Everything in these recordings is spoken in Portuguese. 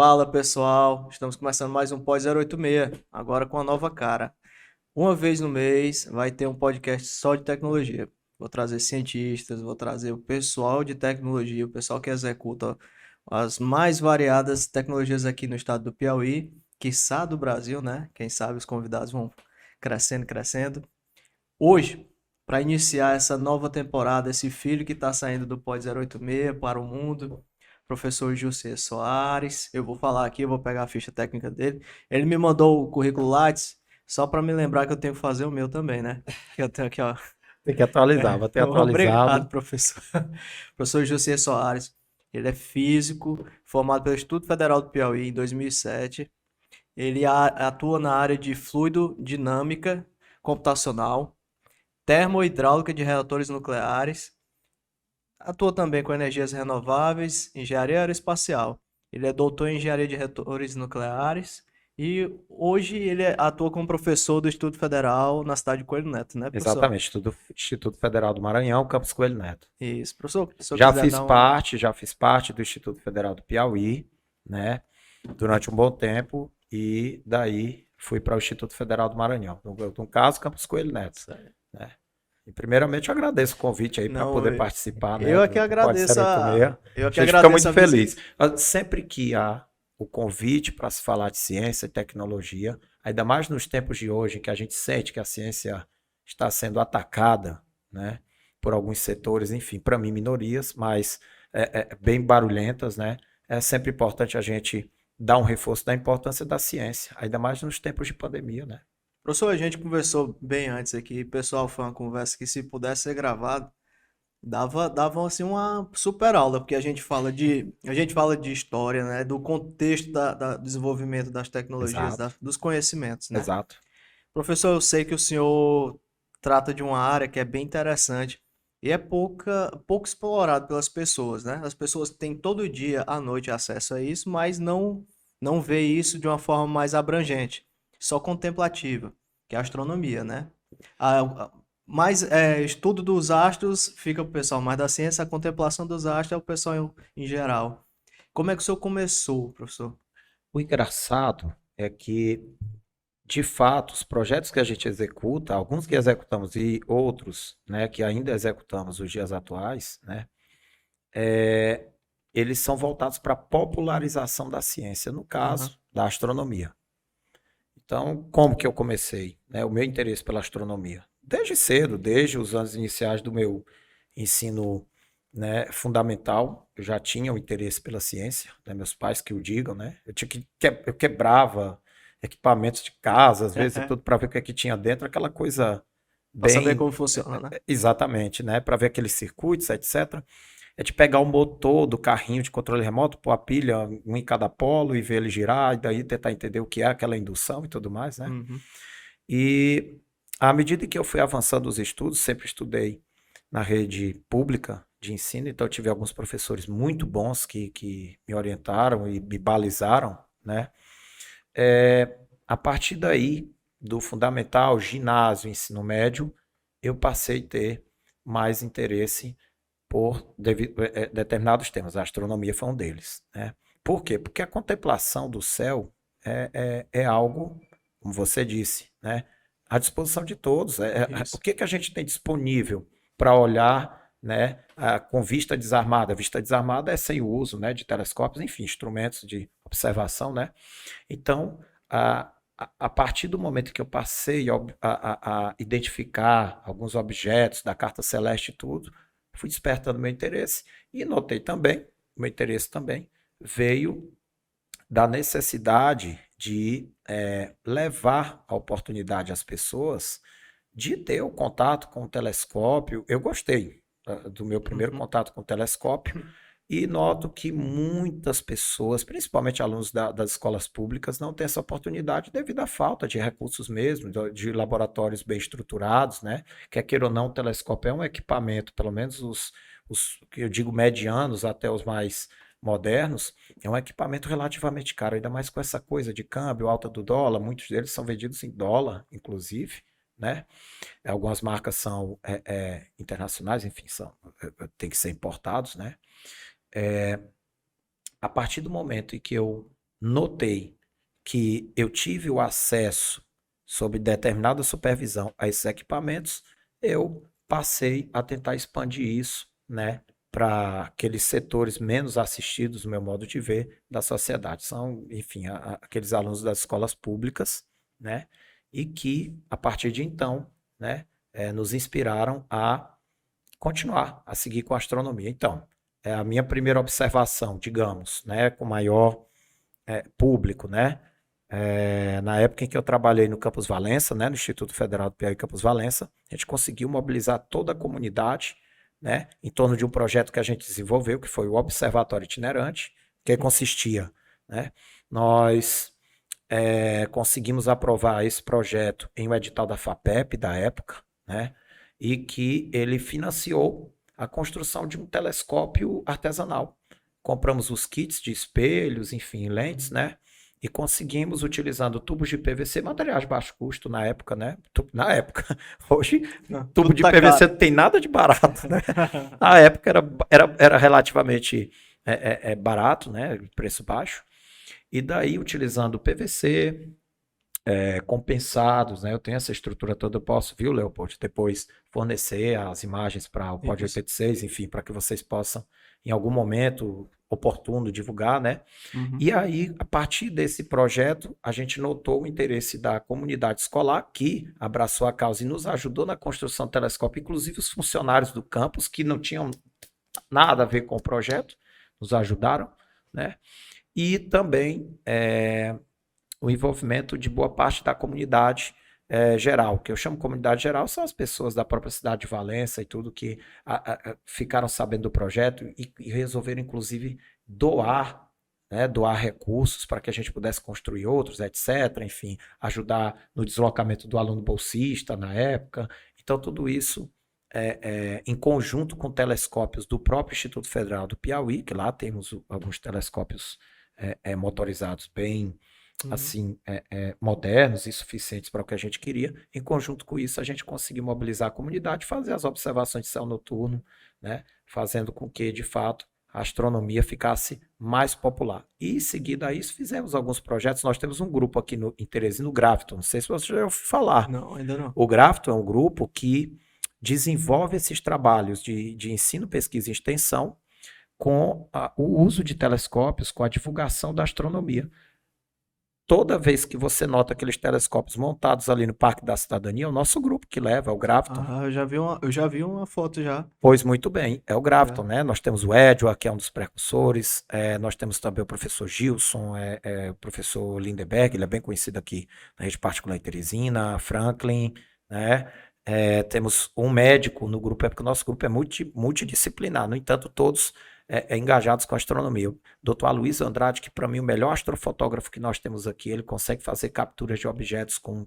Fala pessoal, estamos começando mais um Pós 086, agora com a nova cara. Uma vez no mês vai ter um podcast só de tecnologia. Vou trazer cientistas, vou trazer o pessoal de tecnologia, o pessoal que executa as mais variadas tecnologias aqui no estado do Piauí, quiçá do Brasil, né? Quem sabe os convidados vão crescendo, crescendo. Hoje, para iniciar essa nova temporada, esse filho que está saindo do Pod 086 para o mundo, professor José Soares. Eu vou falar aqui, eu vou pegar a ficha técnica dele. Ele me mandou o currículo Lattes, só para me lembrar que eu tenho que fazer o meu também, né? Que eu tenho aqui, ó. Tem que atualizar, vou ter Obrigado, atualizado. professor. Professor José Soares. Ele é físico, formado pelo Instituto Federal do Piauí em 2007. Ele atua na área de fluido dinâmica computacional, termohidráulica de reatores nucleares, atua também com energias renováveis, engenharia aeroespacial. Ele é doutor em engenharia de reatores nucleares e hoje ele atua como professor do Instituto Federal na cidade de Coelho Neto, né, professor? Exatamente, Instituto Federal do Maranhão, Campus Coelho Neto. Isso, professor, se eu Já quiser fiz dar uma... parte, já fiz parte do Instituto Federal do Piauí, né, durante um bom tempo, e daí fui para o Instituto Federal do Maranhão. No caso, Campus Coelho Neto, né. E primeiramente eu agradeço o convite aí para Não, poder participar, né, eu é que do Pod agradeço 086. A eu é que gente fica agradeço muito a feliz. visita. Sempre que há o convite para se falar de ciência e tecnologia, ainda mais nos tempos de hoje, em que a gente sente que a ciência está sendo atacada, né, por alguns setores, enfim, para mim minorias, mas bem barulhentas, né? É sempre importante a gente dar um reforço da importância da ciência, ainda mais nos tempos de pandemia, né? Professor, a gente conversou bem antes aqui, pessoal, foi uma conversa que se pudesse ser gravado, dava assim uma super aula, porque a gente fala de história, né, do contexto do desenvolvimento das tecnologias, Exato, dos conhecimentos, né? exato. Professor, eu sei que o senhor trata de uma área que é bem interessante e é pouco explorado pelas pessoas, né? As pessoas têm todo dia à noite acesso a isso, mas não vê isso de uma forma mais abrangente, só contemplativa, que é a astronomia, né? Mas estudo dos astros fica para o pessoal mais da ciência, a contemplação dos astros é o pessoal em geral. Como é que o senhor começou, professor? O engraçado é que, de fato, os projetos que a gente executa, alguns que executamos e outros, né, que ainda executamos nos dias atuais, né, é, eles são voltados para a popularização da ciência, no Aham, caso, da astronomia. Então, como que eu comecei, né, o meu interesse pela astronomia? Desde cedo, desde os anos iniciais do meu ensino, né, fundamental, eu já tinha o interesse pela ciência, né, meus pais que o digam, né? Eu quebrava equipamentos de casa, às vezes e tudo para ver o que é que tinha dentro, aquela coisa para saber bem como funciona, né? exatamente, né, para ver aqueles circuitos, etc. É de pegar o motor do carrinho de controle remoto, pôr a pilha um em cada polo e ver ele girar, e daí tentar entender o que é aquela indução e tudo mais, né? Uhum. E à medida que eu fui avançando os estudos, sempre estudei na rede pública de ensino, então eu tive alguns professores muito bons que me orientaram e me balizaram, né? A partir daí, do fundamental, ginásio, ensino médio, eu passei a ter mais interesse por determinados temas. A astronomia foi um deles. Né? Por quê? Porque a contemplação do céu é algo, como você disse, né? À disposição de todos. O Isso. que, que a gente tem disponível para olhar, né, com vista desarmada? Vista desarmada é sem o uso, né, de telescópios, enfim, instrumentos de observação. Né? Então, a partir do momento que eu passei a identificar alguns objetos da carta celeste e tudo, fui despertando meu interesse e notei também, meu interesse também veio da necessidade de levar a oportunidade às pessoas de ter o contato com o telescópio. Eu gostei do meu primeiro Uhum. contato com o telescópio e noto que muitas pessoas, principalmente alunos das escolas públicas, não têm essa oportunidade devido à falta de recursos mesmo, de laboratórios bem estruturados, né? Quer queira ou não, o telescópio é um equipamento, pelo menos os que eu digo medianos até os mais modernos, é um equipamento relativamente caro, ainda mais com essa coisa de câmbio, alta do dólar, muitos deles são vendidos em dólar, inclusive, né? Algumas marcas são internacionais, enfim, tem que ser importados, né? A partir do momento em que eu notei que eu tive o acesso, sob determinada supervisão, a esses equipamentos, eu passei a tentar expandir isso, né, para aqueles setores menos assistidos, no meu modo de ver, da sociedade. São, enfim, aqueles alunos das escolas públicas, né, e que, a partir de então, né, nos inspiraram a continuar, a seguir com a astronomia. Então, é a minha primeira observação, digamos, né, com maior público, né, na época em que eu trabalhei no Campus Valença, né, no Instituto Federal do Piauí Campus Valença, a gente conseguiu mobilizar toda a comunidade, né, em torno de um projeto que a gente desenvolveu, que foi o Observatório Itinerante, que consistia, né, nós conseguimos aprovar esse projeto em um edital da FAPEP da época, né, e que ele financiou a construção de um telescópio artesanal. Compramos os kits de espelhos, enfim, lentes, né, e conseguimos, utilizando tubos de PVC, materiais de baixo custo na época, né? Na época. Hoje, tubo de PVC não tem nada de barato, né? Na época era relativamente barato, né? Preço baixo. E daí, utilizando PVC, compensados, né? Eu tenho essa estrutura toda, eu posso, viu, Leopold, depois fornecer as imagens para o Pod 86, enfim, para que vocês possam, em algum momento oportuno, divulgar, né? Uhum. E aí, a partir desse projeto, a gente notou o interesse da comunidade escolar, que abraçou a causa e nos ajudou na construção do telescópio, inclusive os funcionários do campus, que não tinham nada a ver com o projeto, nos ajudaram, né? E também o envolvimento de boa parte da comunidade geral, que eu chamo comunidade geral, são as pessoas da própria cidade de Valença e tudo que ficaram sabendo do projeto e resolveram, inclusive, doar, né, doar recursos para que a gente pudesse construir outros, etc. Enfim, ajudar no deslocamento do aluno bolsista na época. Então, tudo isso em conjunto com telescópios do próprio Instituto Federal do Piauí, que lá temos alguns telescópios motorizados bem assim, modernos e suficientes para o que a gente queria. Em conjunto com isso, a gente conseguiu mobilizar a comunidade, fazer as observações de céu noturno, né, fazendo com que, de fato, a astronomia ficasse mais popular. E, seguido a isso, fizemos alguns projetos. Nós temos um grupo aqui em Teresina, no Grafton. Não sei se você já ouviu falar. Não, ainda não. O Grafton é um grupo que desenvolve esses trabalhos de ensino, pesquisa e extensão com o uso de telescópios, com a divulgação da astronomia. Toda vez que você nota aqueles telescópios montados ali no Parque da Cidadania, é o nosso grupo que leva, é o Grafton. Eu já vi uma foto já. Pois muito bem, é o Grafton, né? Nós temos o Edward, que é um dos precursores, nós temos também o professor Gilson, o professor Lindeberg, ele é bem conhecido aqui na rede particular em Teresina, Franklin, né? Temos um médico no grupo, porque o nosso grupo é multidisciplinar, no entanto, todos engajados com a astronomia. O Dr. Aloysio Andrade, que para mim é o melhor astrofotógrafo que nós temos aqui, ele consegue fazer capturas de objetos com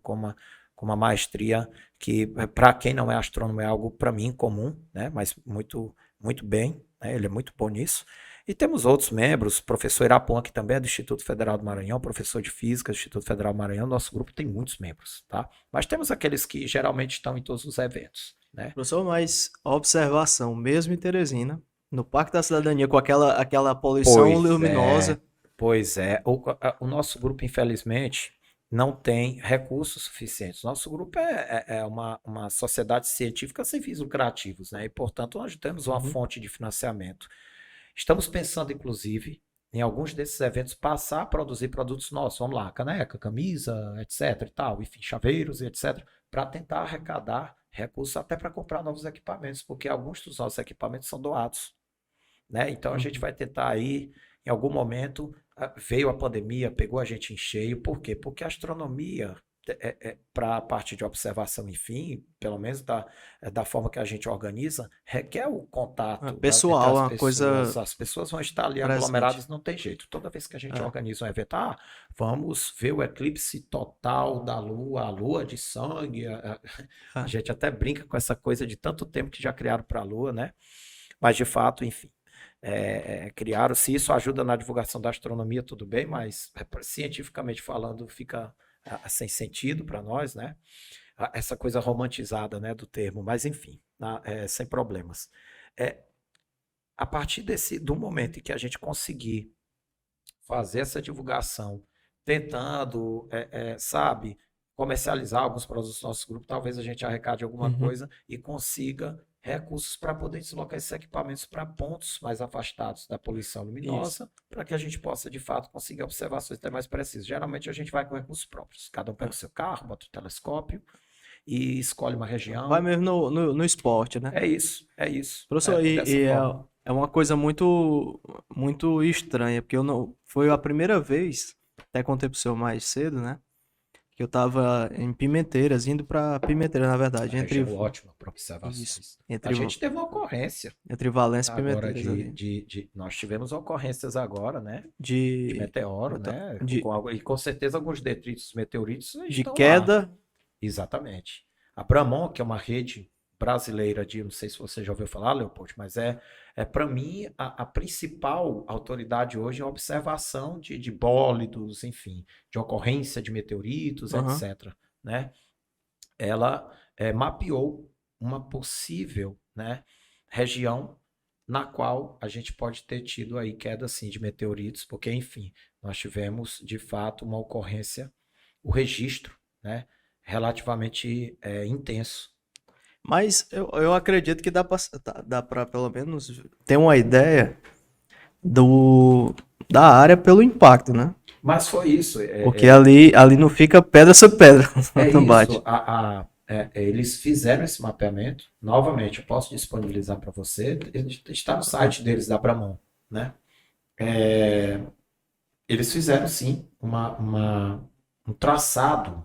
uma maestria que, para quem não é astrônomo, é algo, para mim, comum, né? Mas muito, muito bem, né? Ele é muito bom nisso. E temos outros membros, o professor Irapuã, que também é do Instituto Federal do Maranhão, professor de Física do Instituto Federal do Maranhão. Nosso grupo tem muitos membros, tá? Mas temos aqueles que geralmente estão em todos os eventos, né? Professor, mas observação, mesmo em Teresina, no Parque da Cidadania, com aquela poluição luminosa. Pois é. O nosso grupo, infelizmente, não tem recursos suficientes. Nosso grupo é uma sociedade científica sem fins lucrativos, né? E, portanto, nós temos uma fonte de financiamento. Estamos pensando, inclusive, em alguns desses eventos, passar a produzir produtos nossos. Vamos lá, caneca, camisa, etc. e tal, enfim, chaveiros e etc., para tentar arrecadar recursos até para comprar novos equipamentos, porque alguns dos nossos equipamentos são doados, né? Então, a gente vai tentar aí, em algum momento, veio a pandemia, pegou a gente em cheio. Por quê? Porque a astronomia, para a parte de observação, enfim, pelo menos da forma que a gente organiza, requer o contato pessoal, entre as pessoas. As pessoas vão estar ali aglomeradas, não tem jeito. Toda vez que a gente organiza um evento, vamos ver o eclipse total da Lua, a Lua de sangue. A gente até brinca com essa coisa de tanto tempo que já criaram para a Lua, né? Mas, de fato, enfim, criaram. Se isso ajuda na divulgação da astronomia, tudo bem, mas cientificamente falando, fica sem sentido para nós, né? Essa coisa romantizada, né, do termo, mas enfim, sem problemas. A partir do momento em que a gente conseguir fazer essa divulgação, tentando, sabe, comercializar alguns produtos do nosso grupo, talvez a gente arrecade alguma Uhum. coisa e consiga recursos para poder deslocar esses equipamentos para pontos mais afastados da poluição Isso. luminosa, para que a gente possa, de fato, conseguir observações até mais precisas. Geralmente a gente vai com recursos próprios. Cada um pega o seu carro, bota o telescópio e escolhe uma Vai região. mesmo no esporte, né? É isso, é isso. Professor, Dessa forma. é uma coisa muito estranha, porque eu não, foi a primeira vez, até contei pro senhor mais cedo, né? Que eu tava em Pimenteiras, indo pra Pimenteira, na verdade, Região entre, ótima para isso, observações. A gente teve uma ocorrência entre Valença e agora Pimenteiras ali, nós tivemos ocorrências agora, né? De de, meteoro, né? de, E com certeza alguns detritos meteoritos de estão lá. queda. Exatamente. A Bramon, que é uma rede brasileira de, não sei se você já ouviu falar, Leopoldo, mas para mim a principal autoridade hoje é a observação de bólidos, enfim, de ocorrência de meteoritos, Aham. etc. Né? Ela mapeou uma possível, né, região na qual a gente pode ter tido aí queda assim, de meteoritos, porque, enfim, nós tivemos de fato uma ocorrência, o registro, né, relativamente intenso. Mas eu acredito que dá pra pelo menos ter uma ideia do, da área pelo impacto, né? Mas foi isso, Porque ali não fica pedra sobre pedra quando isso. bate. Eles fizeram esse mapeamento. Novamente, eu posso disponibilizar para você. Está no site deles da Bramon, né? Eles fizeram sim um traçado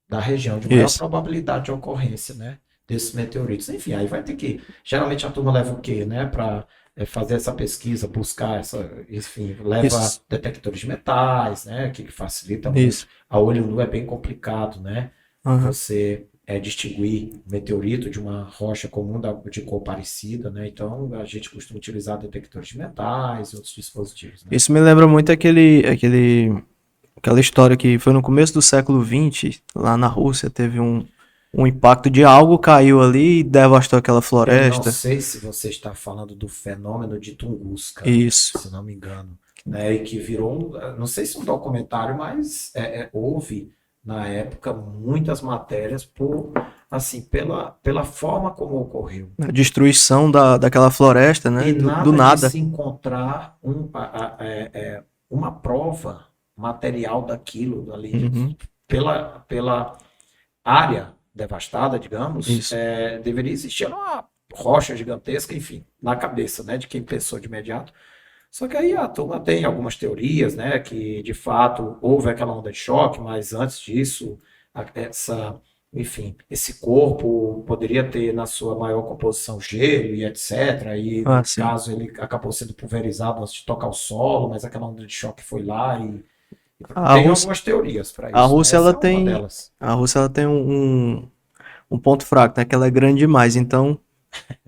da região de maior Isso. probabilidade de ocorrência, né, desses meteoritos. Enfim, aí vai ter que. Geralmente a turma leva o quê, né, para fazer essa pesquisa, buscar enfim, leva Isso. detectores de metais, né, que facilita muito. Isso. A olho nu é bem complicado, né, Aham. você distinguir meteorito de uma rocha comum de cor parecida, né? Então a gente costuma utilizar detectores de metais e outros dispositivos, né? Isso me lembra muito aquela história que foi no começo do século XX, lá na Rússia, teve um impacto de algo, caiu ali e devastou aquela Eu não floresta. sei se você está falando do fenômeno de Tunguska, Isso. se não me engano, né? E que virou, não sei se um documentário, mas houve na época muitas matérias assim, pela forma como ocorreu. A destruição daquela floresta, né? E Do nada de nada. se encontrar uma prova material daquilo ali, Uhum. pela área devastada, digamos, Isso. deveria existir uma rocha gigantesca, enfim, na cabeça, né, de quem pensou de imediato. Só que aí a turma tem algumas teorias, né, que de fato houve aquela onda de choque, mas antes disso, enfim, esse corpo poderia ter na sua maior composição gelo e etc. E Ah, no sim. caso ele acabou sendo pulverizado antes de tocar o solo, mas aquela onda de choque foi lá e A tem Rússia, algumas teorias para a isso, né? Rússia, ela Essa é uma tem, delas. a Rússia, ela tem um ponto fraco, né? Que ela é grande demais. Então,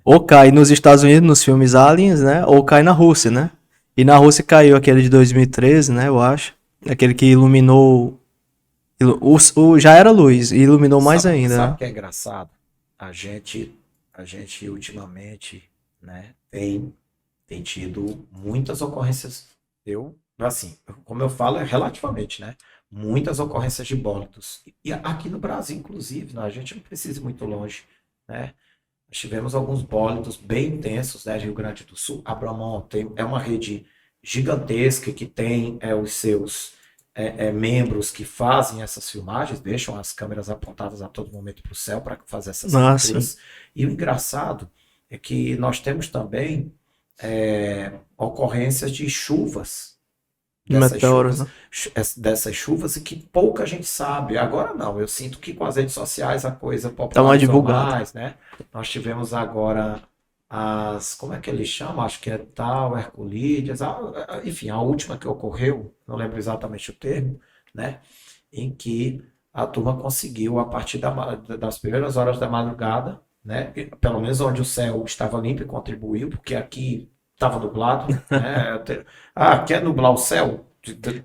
ou cai nos Estados Unidos, nos filmes Aliens, né? Ou cai na Rússia, né? E na Rússia caiu aquele de 2013, né? Eu acho. Aquele que iluminou. Já era luz, e iluminou mais ainda, Sabe o né? que é engraçado? A gente ultimamente, né, tem tido muitas ocorrências. Assim, como eu falo, é relativamente, né? Muitas ocorrências de bólidos. E aqui no Brasil, inclusive, né, a gente não precisa ir muito longe, né? Nós tivemos alguns bólidos bem intensos, né? Rio Grande do Sul. A Bromont é uma rede gigantesca que tem os seus membros que fazem essas filmagens, deixam as câmeras apontadas a todo momento para o céu para fazer essas Ah, sim. capturas. E o engraçado é que nós temos também ocorrências de chuvas, De meteoros, né? dessas chuvas e que pouca gente sabe. Agora não, eu sinto que com as redes sociais a coisa Tá mais popularizou divulgado. mais, né? Nós tivemos agora como é que eles chamam? Acho que é tal, Herculídeas, enfim, a última que ocorreu, não lembro exatamente o termo, né? Em que a turma conseguiu, a partir das primeiras horas da madrugada, né? Pelo menos onde o céu estava limpo e contribuiu, porque aqui estava nublado, né? Quer nublar o céu?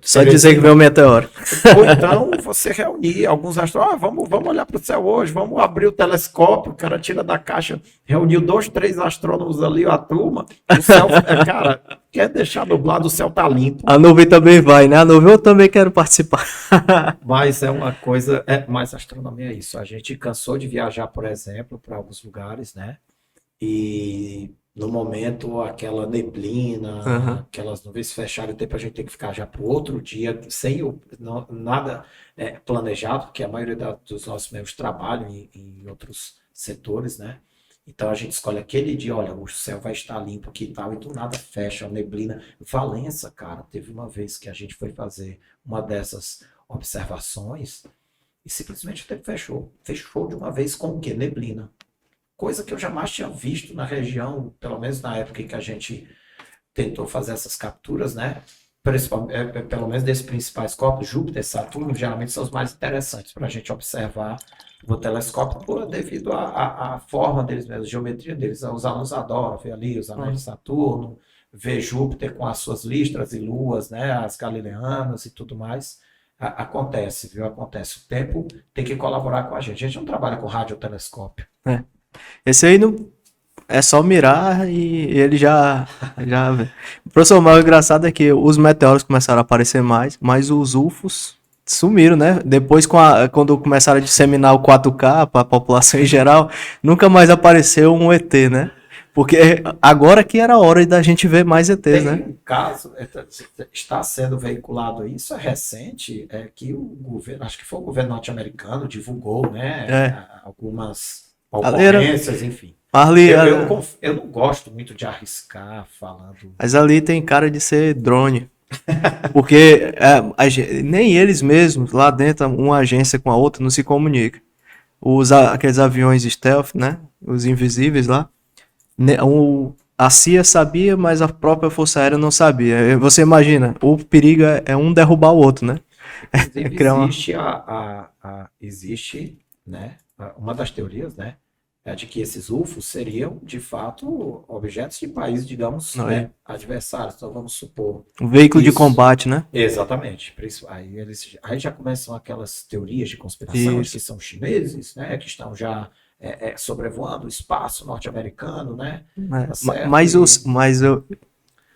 Só dizer que veio um meteoro. Ou então você reunir alguns astrônomos, vamos olhar para o céu hoje, vamos abrir o telescópio, o cara tira da caixa, reuniu 2, 3 astrônomos ali, a turma, o céu, cara, quer deixar nublado, o céu tá limpo. A nuvem também vai, né? A nuvem eu também quero participar. Mas é uma coisa, mas a astronomia é isso, a gente cansou de viajar, por exemplo, para alguns lugares, né? E no momento aquela neblina, aquelas nuvens fecharam, a gente tem que ficar já para o outro dia, sem nada planejado, porque a maioria dos nossos membros trabalham em outros setores, né? Então a gente escolhe aquele dia, olha, o céu vai estar limpo aqui e tal, e do nada fecha a neblina. Valença, cara, teve uma vez que a gente foi fazer uma dessas observações e simplesmente o tempo fechou. Fechou de uma vez com o quê? Neblina. Coisa que eu jamais tinha visto na região, pelo menos na época em que a gente tentou fazer essas capturas, né? Pelo menos desses principais corpos, Júpiter, Saturno, geralmente são os mais interessantes para a gente observar no telescópio, devido à forma deles mesmo, a geometria deles. Os alunos adoram ver ali os anéis de Saturno, ver Júpiter com as suas listras e luas, né? As galileanas e tudo mais. Acontece, viu? Acontece. O tempo tem que colaborar com a gente. A gente não trabalha com radiotelescópio. Esse aí não é só mirar e ele já O professor, o engraçado é que os meteoros começaram a aparecer mais, mas os UFOs sumiram, né? Depois quando começaram a disseminar o 4K para a população em geral, nunca mais apareceu um ET, né? Porque agora que era a hora da gente ver mais ETs, né? Tem um caso, está sendo veiculado, isso é recente, que o governo, acho que foi o governo norte-americano, divulgou, né? Algumas ocorrências, enfim. Ali, eu não gosto muito de arriscar falando. Mas ali tem cara de ser drone. Porque nem eles mesmos, lá dentro, uma agência com a outra, não se comunica. Aqueles aviões stealth, né? Os invisíveis lá. A CIA sabia, mas a própria Força Aérea não sabia. Você imagina, o perigo é um derrubar o outro, né? Existe, né? Uma das teorias, né? É de que esses UFOs seriam, de fato, objetos de países, digamos, né, adversários. Então, vamos supor... Um veículo de combate, né? Exatamente. Aí já começam aquelas teorias de conspiração de que são chineses, né, que estão já sobrevoando o espaço norte-americano, né? Mas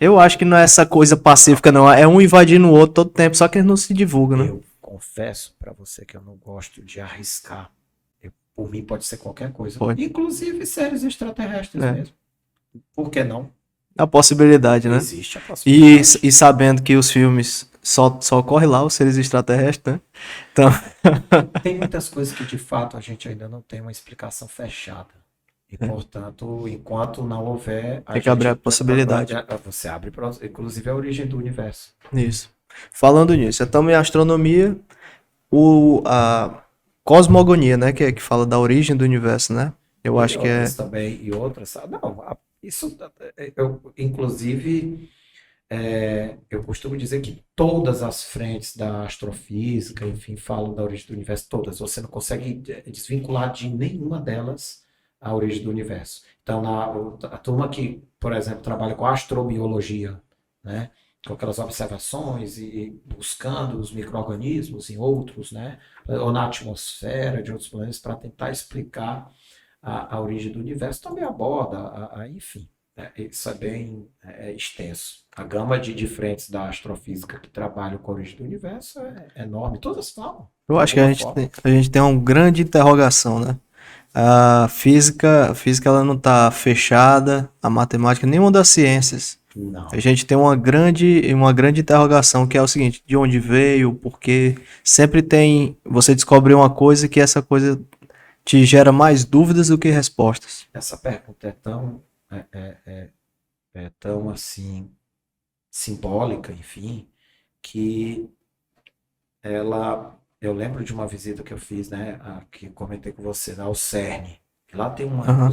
eu acho que não é essa coisa pacífica, não. É um invadindo o outro todo tempo, só que eles não se divulgam, né? Eu confesso para você que eu não gosto de arriscar. Por mim pode ser qualquer coisa. Inclusive seres extraterrestres mesmo. Por que não? A possibilidade, né? Existe a possibilidade. E sabendo que os filmes só ocorre lá, os seres extraterrestres, né? Então... Tem muitas coisas que de fato a gente ainda não tem uma explicação fechada. E, portanto, enquanto não houver... Tem que abrir a possibilidade. Você abre, inclusive, a origem do universo. Isso. Falando nisso, então em astronomia, a cosmogonia, né? Que fala da origem do universo, né? Eu acho que é... também, e outras... Não, isso... Inclusive... eu costumo dizer que todas as frentes da astrofísica, enfim, falam da origem do universo, todas. Você não consegue desvincular de nenhuma delas a origem do universo. Então, a turma que, por exemplo, trabalha com astrobiologia, né, com aquelas observações e buscando os micro-organismos em outros, né, ou na atmosfera de outros planetas, para tentar explicar a origem do universo, também aborda, enfim. Isso é bem extenso. A gama de frentes da astrofísica que trabalham com a origem do universo é enorme. Todas falam. Eu acho que a gente tem uma grande interrogação, né? A física ela não está fechada, a matemática, nenhuma das ciências. Não. A gente tem uma grande interrogação, que é o seguinte: de onde veio, por quê? Sempre tem... Você descobre uma coisa que essa coisa te gera mais dúvidas do que respostas. Essa pergunta é tão assim simbólica, enfim, que eu lembro de uma visita que eu fiz, né, que comentei com você, ao CERN. Lá tem uma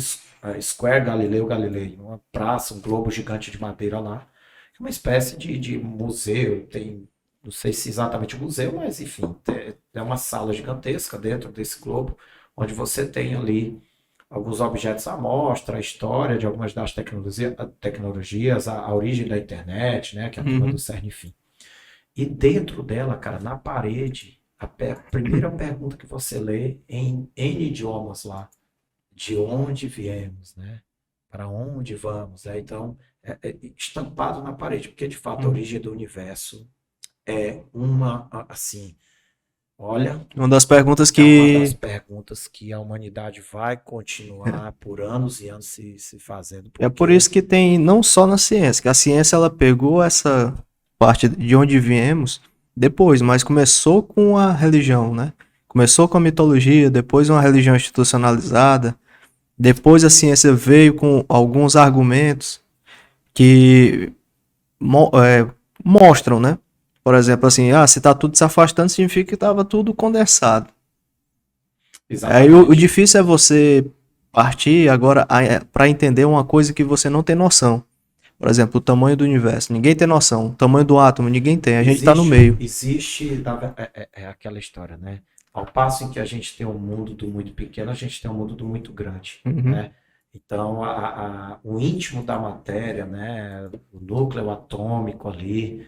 Square Galileu Galilei, uma praça, um globo gigante de madeira lá, uma espécie de museu. Tem, não sei se exatamente museu, mas enfim, é uma sala gigantesca dentro desse globo, onde você tem ali alguns objetos à mostra, a história de algumas das tecnologias, a origem da internet, né, que é a turma do CERN, enfim. E dentro dela, cara, na parede, primeira pergunta que você lê em N idiomas lá, de onde viemos, né? Para onde vamos, né? Então, estampado na parede, porque de fato a origem do universo é assim, olha, Uma das perguntas é uma das que perguntas que a humanidade vai continuar por anos e anos se fazendo, é por porque isso que tem não só na ciência, que a ciência ela pegou essa parte de onde viemos depois, mas começou com a religião, né? Começou com a mitologia, depois uma religião institucionalizada, depois a ciência veio com alguns argumentos que mostram, né? Por exemplo, assim, se está tudo se afastando, significa que estava tudo condensado. Aí o exatamente. difícil é você partir agora para entender uma coisa que você não tem noção. Por exemplo, o tamanho do universo. Ninguém tem noção. O tamanho do átomo, ninguém tem. A gente está no meio. Existe aquela história, né? Ao passo em que a gente tem um mundo do muito pequeno, a gente tem um mundo do muito grande, Uhum. né? Então, o íntimo da matéria, né? O núcleo atômico ali,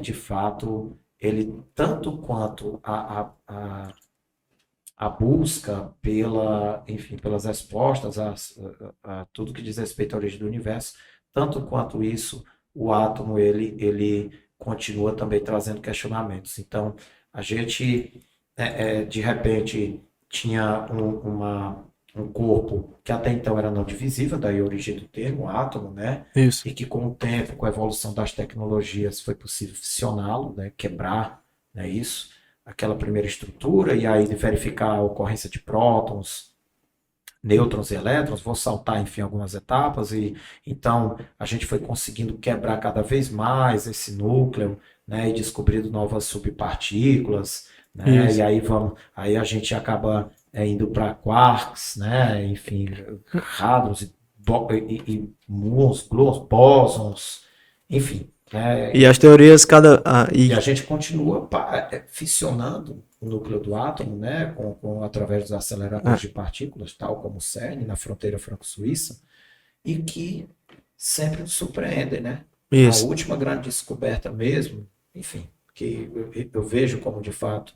de fato, ele tanto quanto a busca enfim, pelas respostas a tudo que diz respeito à origem do universo, tanto quanto isso, o átomo ele continua também trazendo questionamentos. Então, a gente de repente tinha um corpo que até então era não divisível, daí a origem do termo, átomo, né? Isso. E que com o tempo, com a evolução das tecnologias, foi possível fissioná-lo, né? Quebrar, né? Isso, aquela primeira estrutura, e aí verificar a ocorrência de prótons, nêutrons e elétrons, vou saltar, enfim, algumas etapas, e então a gente foi conseguindo quebrar cada vez mais esse núcleo, né, e descobrindo novas subpartículas, né, e Isso. aí a gente acaba indo para quarks, né, enfim, hadrons e muons, gluons, bósons, enfim, E né, as teorias, e a gente continua fissionando o núcleo do átomo, né, através dos aceleradores ah, de partículas, tal como o CERN, na fronteira franco-suíça, e que sempre nos surpreendem, né? A isso. última grande descoberta mesmo, enfim, que eu vejo como de fato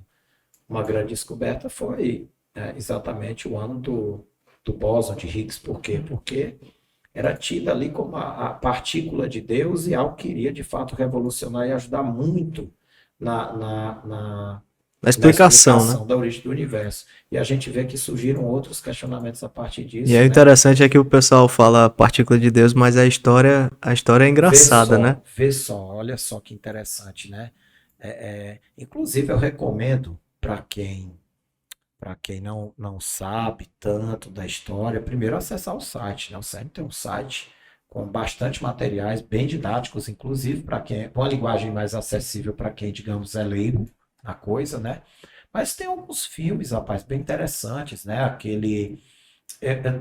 uma grande descoberta foi exatamente o ano do bóson de Higgs. Por quê? Porque era tida ali como a partícula de Deus e algo que iria de fato revolucionar e ajudar muito na, na, na, A na explicação, né? explicação da origem do universo. E a gente vê que surgiram outros questionamentos a partir E disso, é né? interessante é que o pessoal fala partícula de Deus, mas a história é engraçada, né? Vê só, olha só que interessante, né? Inclusive eu recomendo para quem não sabe tanto da história, primeiro acessar o site, né? O CERN tem um site com bastante materiais, bem didáticos, inclusive para quem, uma linguagem mais acessível para quem, digamos, é leigo na coisa, né? Mas tem alguns filmes, rapaz, bem interessantes, né?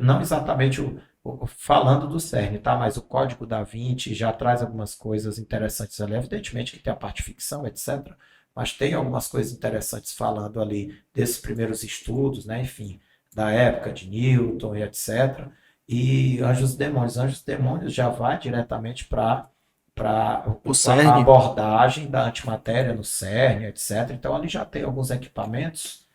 Não exatamente falando do CERN, tá? Mas o Código da Vinci já traz algumas coisas interessantes ali. Evidentemente que tem a parte ficção, etc. Mas tem algumas coisas interessantes falando ali desses primeiros estudos, né? Enfim, da época de Newton e etc. E Anjos e Demônios. Anjos e Demônios já vai diretamente para O a CERN. abordagem da antimatéria no CERN, etc. Então ali já tem alguns equipamentos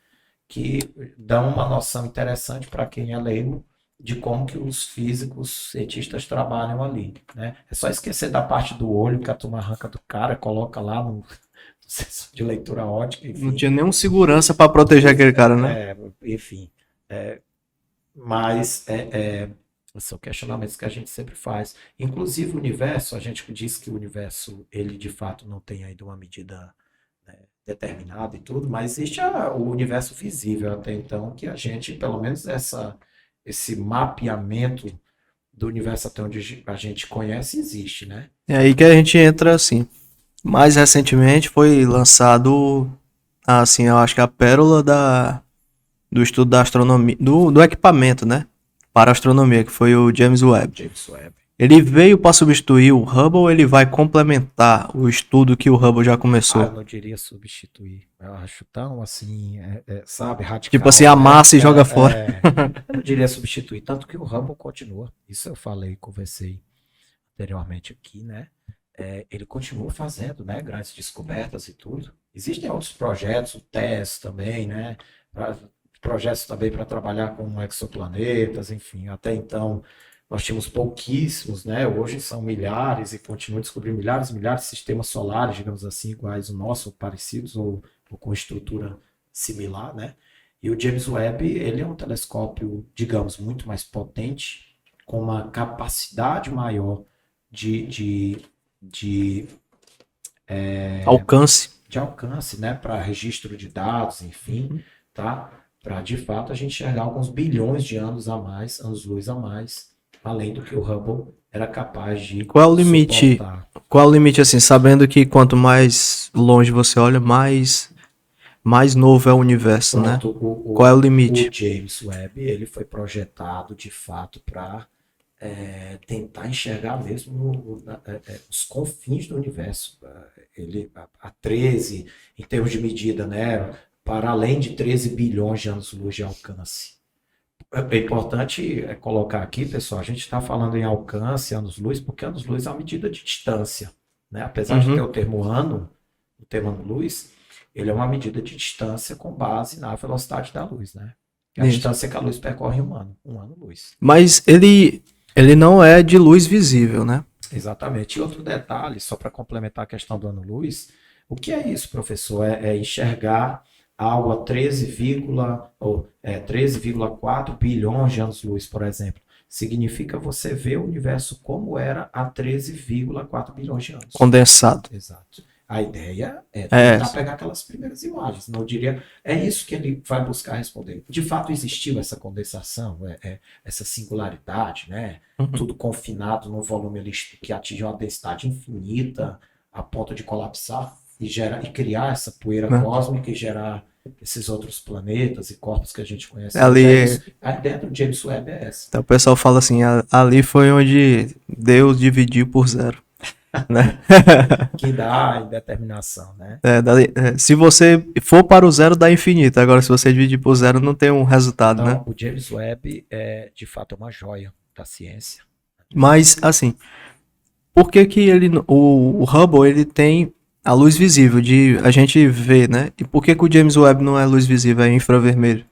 que dão uma noção interessante para quem é leigo de como que os físicos, cientistas trabalham ali, né? É só esquecer da parte do olho que a turma arranca do cara, coloca lá no sensor de leitura óptica, Não enfim. tinha nenhum segurança para proteger aquele cara, né? Enfim. Mas são questionamentos que a gente sempre faz. Inclusive o universo, a gente diz que o universo, ele de fato não tem ainda uma medida determinada e tudo, mas existe o universo visível até então, que a gente, pelo menos esse mapeamento do universo até onde a gente conhece, existe, né? É aí que a gente entra assim. Mais recentemente foi lançado, assim, eu acho que a pérola do estudo da astronomia, do equipamento, né? Para a astronomia, que foi o James Webb. James Webb. Ele veio para substituir o Hubble ou ele vai complementar o estudo que o Hubble já Eu começou? não diria substituir. Eu acho tão assim, sabe, Tipo assim, radical, né? amassa e joga fora. Eu não diria substituir, tanto que o Hubble continua. Isso eu falei, conversei anteriormente aqui, né? ele continua fazendo, né, grandes descobertas e tudo. Existem outros projetos, o TESS também, né, projetos também para trabalhar com exoplanetas, enfim, até então nós tínhamos pouquíssimos, né, hoje são milhares e continuam descobrindo milhares e milhares de sistemas solares, digamos assim, iguais ao nosso, ou parecidos, ou com estrutura similar, né, e o James Webb, ele é um telescópio, digamos, muito mais potente, com uma capacidade maior de, de, Alcance. de alcance, né, para registro de dados, enfim, tá? Para de fato a gente enxergar alguns bilhões de anos a mais, anos-luz a mais, além do que o Hubble era capaz de Qual é o limite? suportar. Qual é o limite, assim, sabendo que quanto mais longe você olha, mais novo é o universo, né? Pronto, Qual é o o limite? James Webb ele foi projetado de fato para tentar enxergar mesmo os confins do universo. Ele a 13, em termos de medida, né, para além de 13 bilhões de anos-luz de alcance. É importante colocar aqui, pessoal, a gente está falando em alcance, anos-luz, porque anos-luz é uma medida de distância. Né? Apesar de ter Uhum. o termo ano, o termo ano-luz, ele é uma medida de distância com base na velocidade da luz. Né? A Isso. distância que a luz percorre em um ano-luz. Mas ele não é de luz visível, né? Exatamente. E outro detalhe, só para complementar a questão do ano-luz, o que é isso, professor? É enxergar algo a 13,4 bilhões de anos-luz, por exemplo. Significa você ver o universo como era há 13,4 bilhões de anos. Condensado. Exato. A ideia é É. tentar pegar aquelas primeiras imagens. Não diria, é isso que ele vai buscar responder. De fato, existiu essa condensação, essa singularidade, né? Uhum. Tudo confinado num volume que atinge uma densidade infinita a ponto de colapsar e criar essa poeira cósmica e gerar esses outros planetas e corpos que a gente conhece. Ali, A ideia do James Webb é essa. então o pessoal fala assim, ali foi onde Deus dividiu por zero, né? Que dá a indeterminação, né? Se você for para o zero, dá infinito. Agora, se você dividir por zero, não tem um resultado, Então, né? o James Webb é, de fato, uma joia da ciência. Mas, assim, por que que o Hubble, ele tem a luz visível de a gente ver, né? E por que que o James Webb não é luz visível, é infravermelho?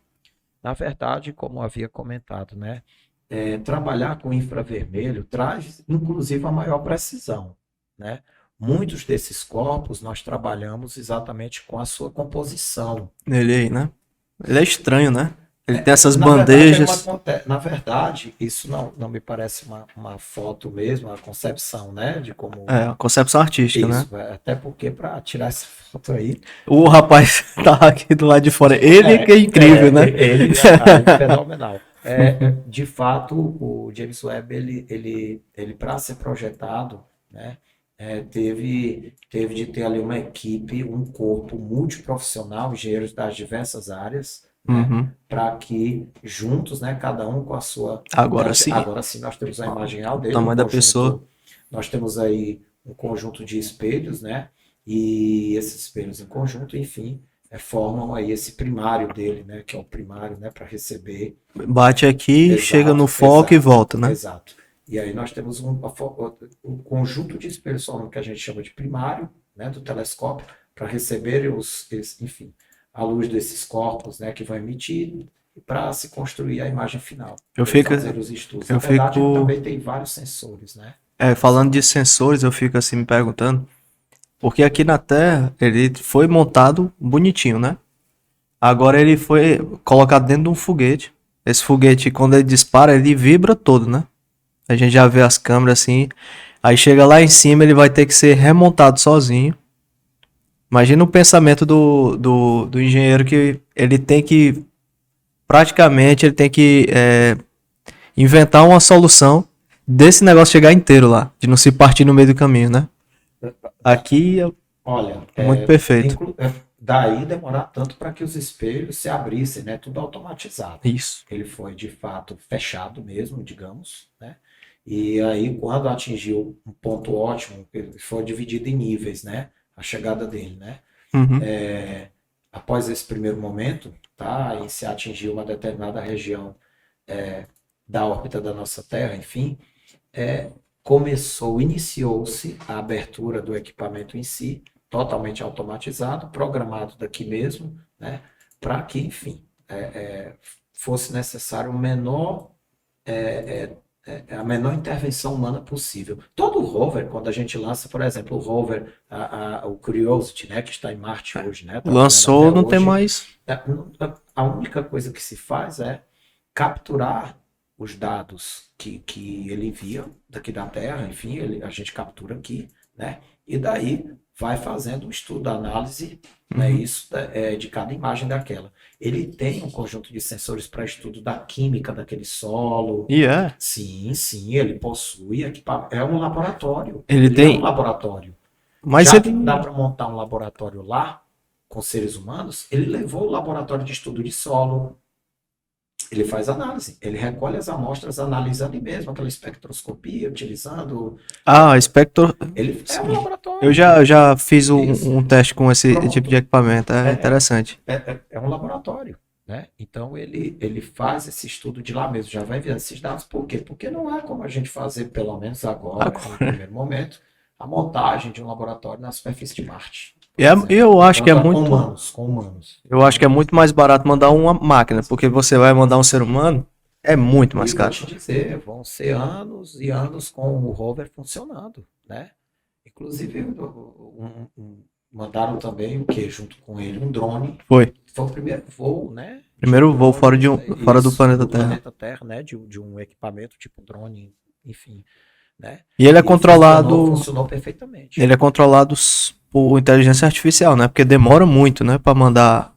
Na verdade, como havia comentado, né? Trabalhar com infravermelho traz, inclusive, a maior precisão, né? Muitos desses corpos nós trabalhamos exatamente com a sua composição. Ele aí, né? Ele é estranho, né? Ele tem essas Na verdade, bandejas. na verdade, isso não me parece uma foto mesmo, uma concepção, né? De como É, a concepção artística, né? isso, até porque para tirar essa foto aí, O rapaz tá aqui do lado de fora. Ele que é incrível, né? ele é fenomenal. De fato, o James Webb, ele para ser projetado, né, teve de ter ali uma equipe, um corpo multiprofissional, engenheiros das diversas áreas, né, Uhum. para que juntos, né, cada um com a sua. Agora sim. Agora sim, nós temos a imagem real dele, Tamanho da pessoa. nós temos aí um conjunto de espelhos, né, e esses espelhos em conjunto, enfim, formam aí esse primário dele, né, que é o primário, né, para receber. Bate aqui, Exato, chega no foco e volta, né? Exato. E aí nós temos um conjunto de espelhos que a gente chama de primário, né, do telescópio, para receber enfim, a luz desses corpos, né, que vão emitir para se construir a imagem final. Fazer os estudos. Na verdade, também tem vários sensores, né? Falando de sensores, eu fico assim me perguntando, porque aqui na Terra ele foi montado bonitinho, né? Agora ele foi colocado dentro de um foguete. Esse foguete, quando ele dispara, ele vibra todo, né? A gente já vê as câmeras assim. Aí chega lá em cima, ele vai ter que ser remontado sozinho. Imagina o pensamento do engenheiro que ele tem que, praticamente, ele tem que inventar uma solução desse negócio chegar inteiro lá, de não se partir no meio do caminho, né? Aqui olha, muito perfeito. Daí demorar tanto para que os espelhos se abrissem, né? Tudo automatizado. Isso. Ele foi de fato fechado mesmo, digamos, né? E aí quando atingiu um ponto ótimo, ele foi dividido em níveis, né? A chegada dele, né? Uhum. Após esse primeiro momento, tá? E se atingiu uma determinada região da órbita da nossa Terra, enfim, iniciou-se a abertura do equipamento em si, totalmente automatizado, programado daqui mesmo, né, para que, enfim, fosse necessário a menor intervenção humana possível. Todo rover, quando a gente lança, por exemplo, o rover, o Curiosity, né, que está em Marte hoje, né, tá Lançou, até não tem hoje, mais. a única coisa que se faz é capturar os dados que ele envia daqui da Terra, enfim, a gente captura aqui, né, e daí vai fazendo um estudo, análise, né, isso de cada imagem daquela. Ele tem um conjunto de sensores para estudo da química daquele solo. E é. Sim, ele possui equipamento. É um laboratório. Ele É um tem. laboratório. Mas Já que ele. não dá para montar um laboratório lá com seres humanos, ele levou o laboratório de estudo de solo. Ele faz análise. Ele recolhe as amostras, analisa ali mesmo, aquela espectroscopia, utilizando. Ah, Spectre. Ele é um Eu laboratório. já fiz Isso. um teste com esse Pronto. tipo de equipamento. É interessante. É um laboratório, né? Então ele faz esse estudo de lá mesmo, já vai enviando esses dados. Por quê? Porque não é como a gente fazer, pelo menos agora, no primeiro momento, a montagem de um laboratório na superfície de Marte. Eu acho que é Com muito. humanos. Eu acho que é muito mais barato mandar uma máquina, porque você vai mandar um ser humano, é muito mais E vou caro. te dizer, vão ser anos e anos com o rover funcionando, né? Inclusive, mandaram também o que junto com ele? Um drone. Foi. Foi o primeiro voo, né? Primeiro voo fora do Isso, planeta do Terra. planeta Terra, né? De um equipamento tipo drone, enfim, né? E ele é controlado. Funcionou perfeitamente. Ele é controlado por inteligência artificial, né? Porque demora muito, né, para mandar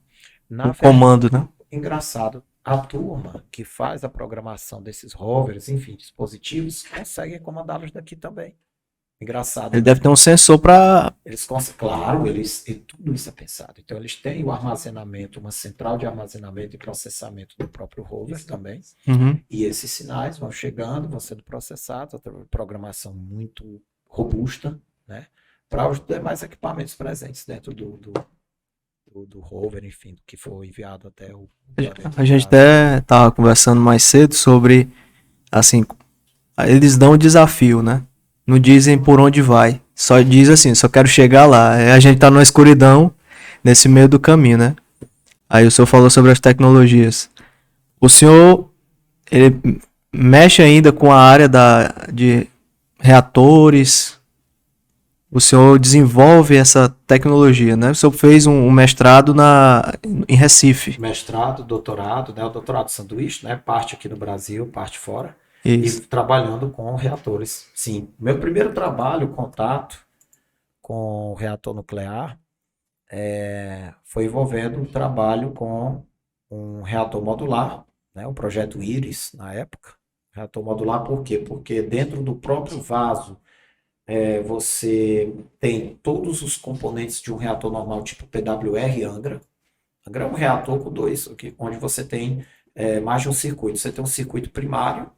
Na o comando, né? Engraçado, a turma que faz a programação desses rovers, enfim, dispositivos, consegue comandá-los daqui também. Engraçado. Ele deve ter um sensor para. Claro, e tudo isso é pensado. Então, eles têm o armazenamento, uma central de armazenamento e processamento do próprio rover também. Uhum. E esses sinais vão chegando, vão sendo processados, a programação muito robusta, né? Para os demais equipamentos presentes dentro do rover, enfim, do que for enviado até o planeta. A gente até estava conversando mais cedo sobre, assim, eles dão um desafio, né? Não dizem por onde vai, só diz assim, só quero chegar lá. A gente tá numa escuridão nesse meio do caminho, né? Aí o senhor falou sobre as tecnologias. O senhor, ele mexe ainda com a área de reatores. O senhor desenvolve essa tecnologia, né? O senhor fez um mestrado em Recife. Mestrado, doutorado, né? O doutorado sanduíche, né? Parte aqui no Brasil, parte fora. Isso. E trabalhando com reatores. Sim, meu primeiro trabalho, contato com o reator nuclear, foi envolvendo um trabalho com um reator modular, né? O projeto IRIS, na época. Reator modular por quê? Porque dentro do próprio vaso você tem todos os componentes de um reator normal, tipo PWR Angra. Angra é um reator com dois, onde você tem mais de um circuito. Você tem um circuito primário,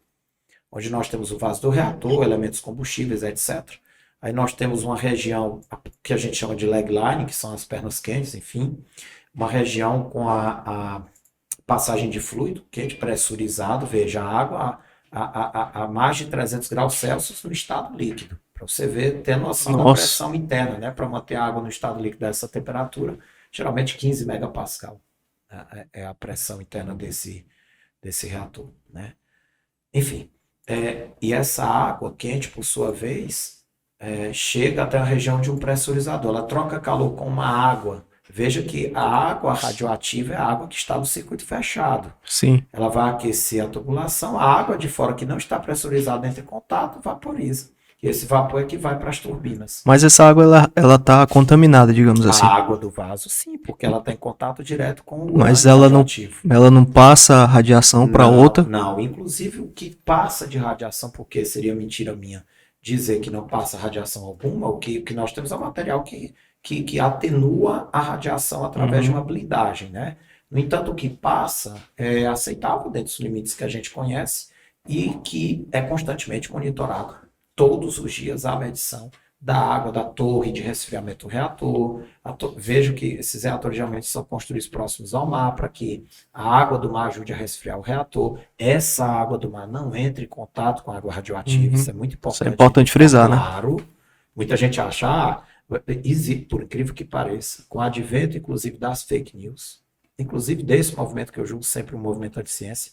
onde nós temos o vaso do reator, elementos combustíveis, etc. Aí nós temos uma região que a gente chama de leg line, que são as pernas quentes, enfim. Uma região com a passagem de fluido quente pressurizado, veja, a água a mais de 300 graus Celsius no estado líquido. Para você ver, ter noção da pressão interna, né? Para manter a água no estado líquido dessa temperatura, geralmente 15 megapascal é a pressão interna desse reator, né? Enfim, e essa água quente, por sua vez, chega até a região de um pressurizador. Ela troca calor com uma água. Veja que a água radioativa é a água que está no circuito fechado. Sim. Ela vai aquecer a tubulação, a água de fora que não está pressurizada entra em contato, vaporiza. E esse vapor é que vai para as turbinas. Mas essa água, ela tá contaminada, digamos assim. A água do vaso, sim, porque ela está em contato direto com o Mas radioativo. Ela não passa radiação para outra? Não, inclusive o que passa de radiação, porque seria mentira minha dizer que não passa radiação alguma, o que nós temos é um material que atenua a radiação através de uma blindagem, né? No entanto, o que passa é aceitável dentro dos limites que a gente conhece e que é constantemente monitorado. Todos os dias há medição da água da torre de resfriamento do reator. Vejo que esses reatores geralmente são construídos próximos ao mar para que a água do mar ajude a resfriar o reator. Essa água do mar não entre em contato com a água radioativa, isso é muito Isso é importante. importante frisar, né? Claro, muita gente acha, por incrível que pareça, com o advento, inclusive, das fake news, inclusive desse movimento que eu julgo sempre um movimento anti-ciência,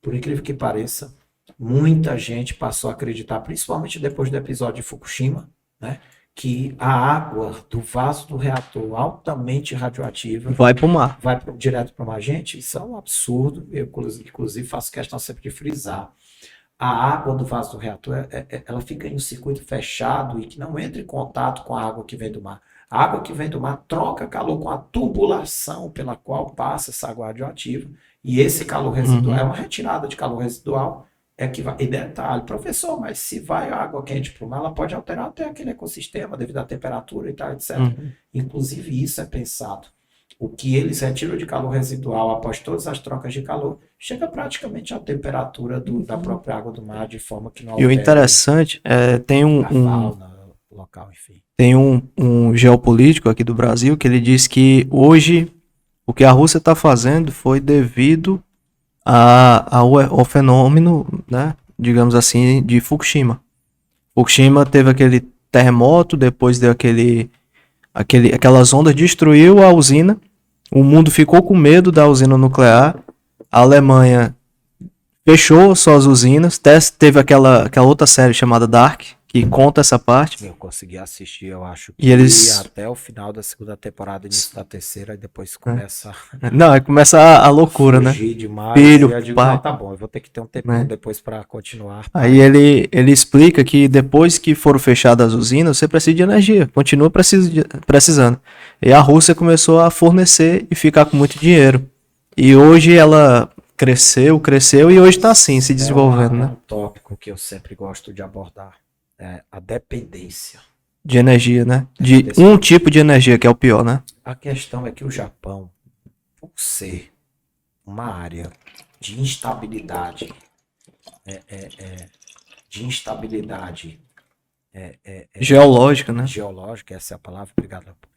por incrível que pareça, muita gente passou a acreditar, principalmente depois do episódio de Fukushima, né, que a água do vaso do reator altamente radioativa Vai pro mar. vai direto para uma gente. Isso é um absurdo. Eu, inclusive, faço questão sempre de frisar. A água do vaso do reator, ela fica em um circuito fechado e que não entra em contato com a água que vem do mar. A água que vem do mar troca calor com a tubulação pela qual passa essa água radioativa. E esse calor residual é uma retirada de calor residual. E detalhe, professor, mas se vai água quente para o mar, ela pode alterar até aquele ecossistema devido à temperatura e tal, etc. Inclusive, isso é pensado. O que eles retiram de calor residual após todas as trocas de calor chega praticamente à temperatura da própria água do mar, de forma que não E o interessante tem a fauna local, enfim. Tem um geopolítico aqui do Brasil que ele diz que hoje o que a Rússia está fazendo foi devido ao fenômeno, né, digamos assim, de Fukushima. Fukushima teve aquele terremoto, depois deu aquelas ondas, destruiu a usina, o mundo ficou com medo da usina nuclear, a Alemanha fechou suas usinas, teve aquela outra série chamada Dark, que conta essa parte. Eu consegui assistir, eu acho que e eles... até o final da segunda temporada, início da terceira, e depois começa... Não, aí começa a loucura, né? Demais, Filho, eu digo, pai. Não, tá bom, eu vou ter que ter um tempinho depois para continuar. Aí ele explica que depois que foram fechadas as usinas, você precisa de energia, continua precisando. E a Rússia começou a fornecer e ficar com muito dinheiro. E hoje ela cresceu e hoje está assim, se desenvolvendo, né? Um tópico que eu sempre gosto de abordar. A dependência de energia, né? De um tipo de energia, que é o pior, né? A questão é que o Japão, por ser uma área de instabilidade, geológica, né? Geológica, essa é a palavra, obrigado, Leopoldo.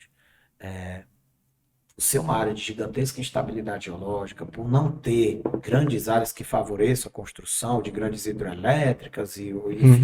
Por ser uma área de gigantesca instabilidade geológica, por não ter grandes áreas que favoreçam a construção de grandes hidrelétricas e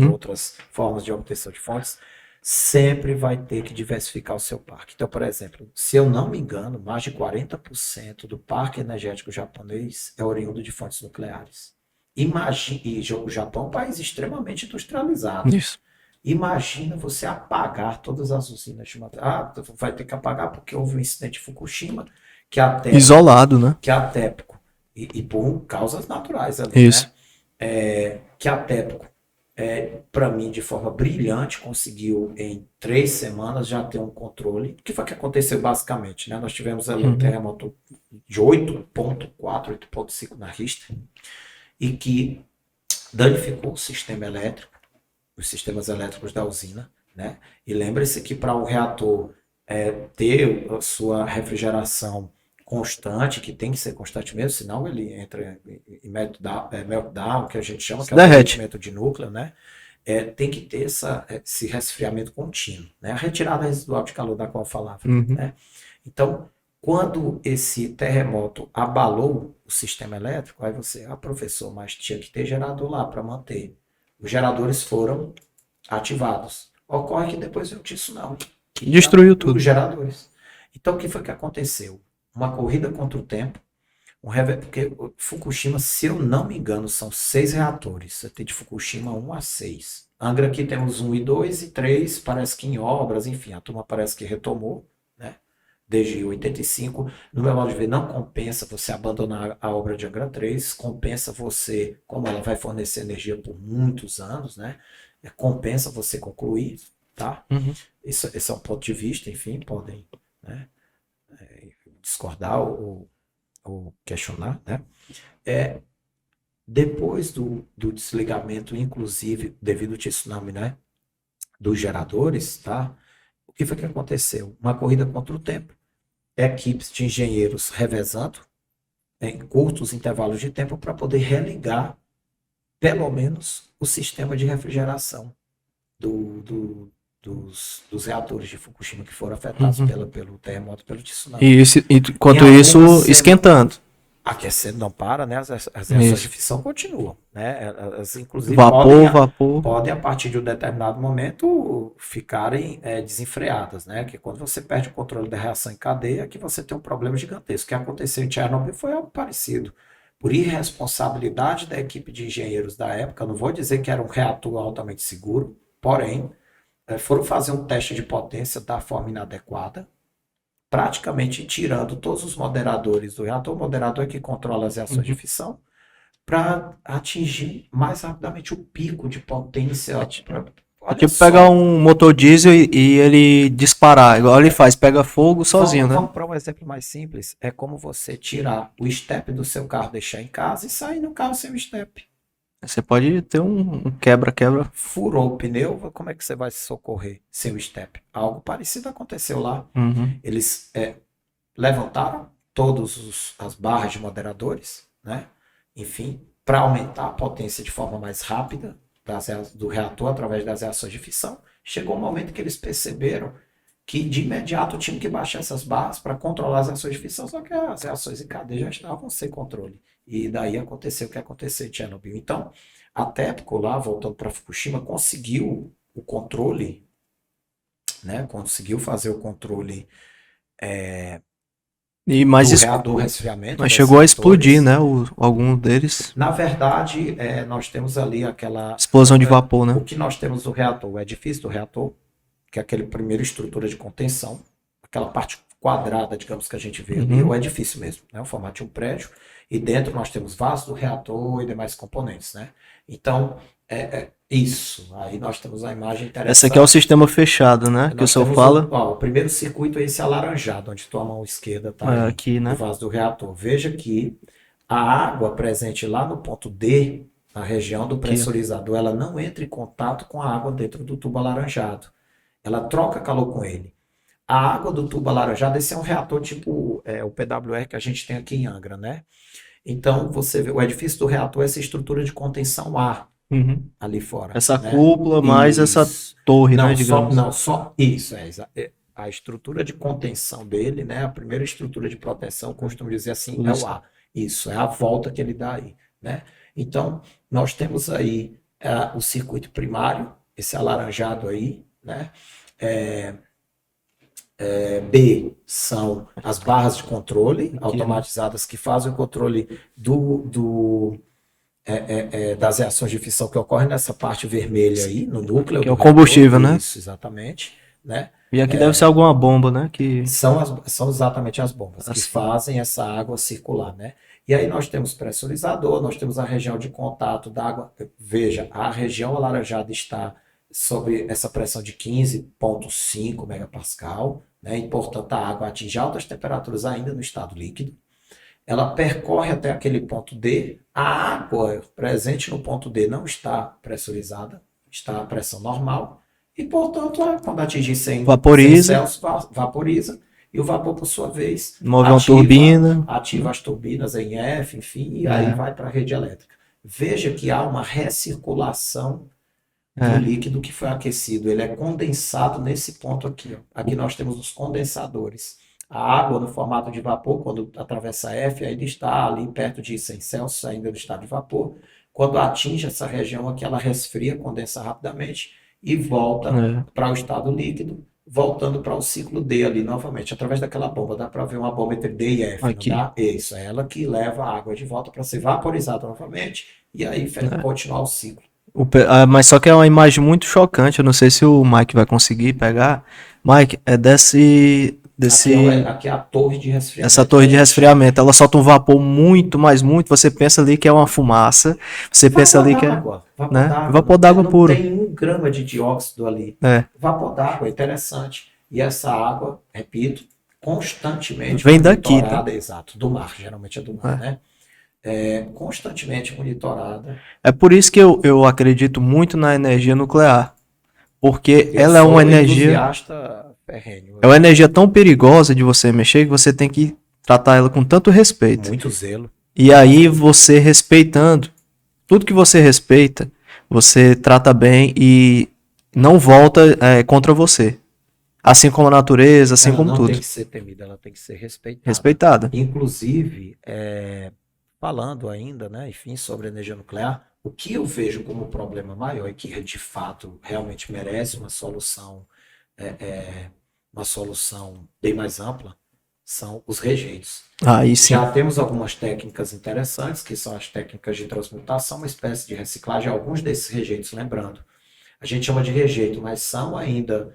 outras formas de obtenção de fontes, sempre vai ter que diversificar o seu parque. Então, por exemplo, se eu não me engano, mais de 40% do parque energético japonês é oriundo de fontes nucleares. Imagine, e o Japão é um país extremamente industrializado. Isso. Imagina você apagar todas as usinas de matéria. Vai ter que apagar porque houve um incidente de Fukushima que até isolado, né? Que a TEPCO e por causas naturais ali, isso. Né? Que a TEPCO, para mim, de forma brilhante, conseguiu em 3 semanas já ter um controle. O que foi que aconteceu basicamente, né? Nós tivemos ali um terremoto de 8.4, 8.5 na Richter e que danificou o sistema elétrico, os sistemas elétricos da usina, né? E lembre-se que para o reator ter a sua refrigeração constante, que tem que ser constante mesmo, senão ele entra em meltdown, que a gente chama, que é o derretimento de núcleo, né? Tem que ter esse resfriamento contínuo, né? A retirada residual de calor da qual eu falava, né? Então, quando esse terremoto abalou o sistema elétrico, aí você, professor, mas tinha que ter gerador lá para manter. Os geradores foram ativados. Ocorre que depois veio o tsunami. Destruiu tudo. Os geradores. Então, o que foi que aconteceu? Uma corrida contra o tempo. Porque Fukushima, se eu não me engano, são 6 reatores. Você tem de Fukushima 1 a 6. Angra aqui temos 1 e 2 e 3, parece que em obras, enfim, a turma parece que retomou, né? Desde 85, no meu modo de ver, não compensa você abandonar a obra de Angra 3, compensa você, como ela vai fornecer energia por muitos anos, né? Compensa você concluir, tá? Esse é um ponto de vista, enfim, podem, né, discordar ou questionar, né? Depois do desligamento, inclusive, devido ao tsunami, né, dos geradores, tá? O que foi que aconteceu? Uma corrida contra o tempo. Equipes de engenheiros revezando em curtos intervalos de tempo para poder religar, pelo menos, o sistema de refrigeração dos reatores de Fukushima que foram afetados pelo terremoto, pelo tsunami. E enquanto Em isso, algumas cenas- esquentando. Aquecendo não para, né? As reações Isso. de fissão continuam, né? Elas, inclusive, Vapor. podem, a partir de um determinado momento, ficarem desenfreadas, né? Que quando você perde o controle da reação em cadeia, é que você tem um problema gigantesco. O que aconteceu em Chernobyl foi algo parecido. Por irresponsabilidade da equipe de engenheiros da época, não vou dizer que era um reator altamente seguro, porém, foram fazer um teste de potência da forma inadequada, praticamente tirando todos os moderadores do reator. O moderador é que controla as reações de fissão, para atingir mais rapidamente o pico de potência. É tipo pegar um motor diesel e ele disparar. Igual ele faz, pega fogo sozinho, né? Vamos para um exemplo mais simples. É como você tirar o step do seu carro, deixar em casa e sair no carro sem o step. Você pode ter um quebra-quebra. Furou o pneu, como é que você vai se socorrer sem o step? Algo parecido aconteceu lá. Eles levantaram todas as barras de moderadores, né? Enfim, para aumentar a potência de forma mais rápida do reator através das reações de fissão. Chegou um momento que eles perceberam que de imediato tinham que baixar essas barras para controlar as reações de fissão, só que as reações em cadeia já estavam sem controle. E daí aconteceu o que aconteceu em Chernobyl. Então, a TEPCO lá, voltando para Fukushima, conseguiu o controle, né? Conseguiu fazer o controle do reator resfriamento. Mas chegou a explodir, né? Algum deles. Na verdade, nós temos ali aquela explosão de vapor, né? O que nós temos do reator, o edifício do reator, que é aquele primeiro estrutura de contenção, aquela parte quadrada, digamos, que a gente vê ali, o edifício mesmo, né? O formato de um prédio. E dentro nós temos vaso do reator e demais componentes, né? Então, isso. Aí nós temos a imagem interessante. Esse aqui é o sistema fechado, né? Que o senhor fala. O primeiro circuito é esse alaranjado, onde tua mão esquerda está aqui, né? O vaso do reator. Veja que a água presente lá no ponto D, na região do pressurizador, ela não entra em contato com a água dentro do tubo alaranjado. Ela troca calor com ele. A água do tubo alaranjado, esse é um reator tipo o PWR que a gente tem aqui em Angra, né? Então, você vê, o edifício do reator é essa estrutura de contenção ar ali fora. Essa cúpula mais essa torre, né, digamos. Só isso. A estrutura de contenção dele, né? A primeira estrutura de proteção, costumo dizer assim, é o ar. Isso, é a volta que ele dá aí, né? Então, nós temos aí o circuito primário, esse alaranjado aí, né? B são as barras de controle automatizadas que fazem o controle das reações de fissão que ocorrem nessa parte vermelha aí, no núcleo. Que é o combustível, né? Isso, exatamente. Né? E aqui deve ser alguma bomba, né? São exatamente as bombas que fazem essa água circular, né? E aí nós temos pressurizador, nós temos a região de contato da água. Veja, a região alaranjada está sobre essa pressão de 15,5 megapascal, né? E, portanto, a água atinge altas temperaturas ainda no estado líquido. Ela percorre até aquele ponto D. A água presente no ponto D não está pressurizada, está a pressão normal. E, portanto, quando atingir 100 Celsius, vaporiza. E o vapor, por sua vez, move uma turbina. Ativa as turbinas em F, enfim, e aí vai para a rede elétrica. Veja que há uma recirculação do líquido que foi aquecido. Ele é condensado nesse ponto aqui. Ó. Aqui nós temos os condensadores. A água no formato de vapor, quando atravessa F, ainda está ali perto de 100 Celsius, ainda no estado de vapor. Quando atinge essa região aqui, ela resfria, condensa rapidamente e volta para o estado líquido, voltando para o ciclo D ali novamente, através daquela bomba. Dá para ver uma bomba entre D e F. Aqui. Não dá? Isso, é ela que leva a água de volta para ser vaporizada novamente e aí continuar o ciclo. Mas só que é uma imagem muito chocante. Eu não sei se o Mike vai conseguir pegar. Mike, é desse... Aqui é a torre de resfriamento. Essa torre de resfriamento, ela solta um vapor muito, mas muito. Você pensa ali que é uma fumaça. Você pensa ali que é vapor d'água puro. Não tem 1 grama de dióxido ali. Vapor d'água, interessante. E essa água, repito, constantemente vem daqui, tá? Exato, do mar, geralmente é do mar, né? Constantemente monitorada. É por isso que eu acredito muito na energia nuclear. Porque ela é uma energia... É uma energia tão perigosa de você mexer que você tem que tratar ela com tanto respeito. Muito zelo. E aí você respeitando, tudo que você respeita, você trata bem e não volta contra você. Assim como a natureza, assim Ela como não tudo. tem que ser temida, ela tem que ser respeitada. Respeitada. Inclusive, falando ainda, né, enfim, sobre energia nuclear, o que eu vejo como problema maior e que de fato realmente merece é, é, uma solução bem mais ampla, são os rejeitos. Aí sim. Já temos algumas técnicas interessantes, que são as técnicas de transmutação, uma espécie de reciclagem, alguns desses rejeitos, lembrando. A gente chama de rejeito, mas são ainda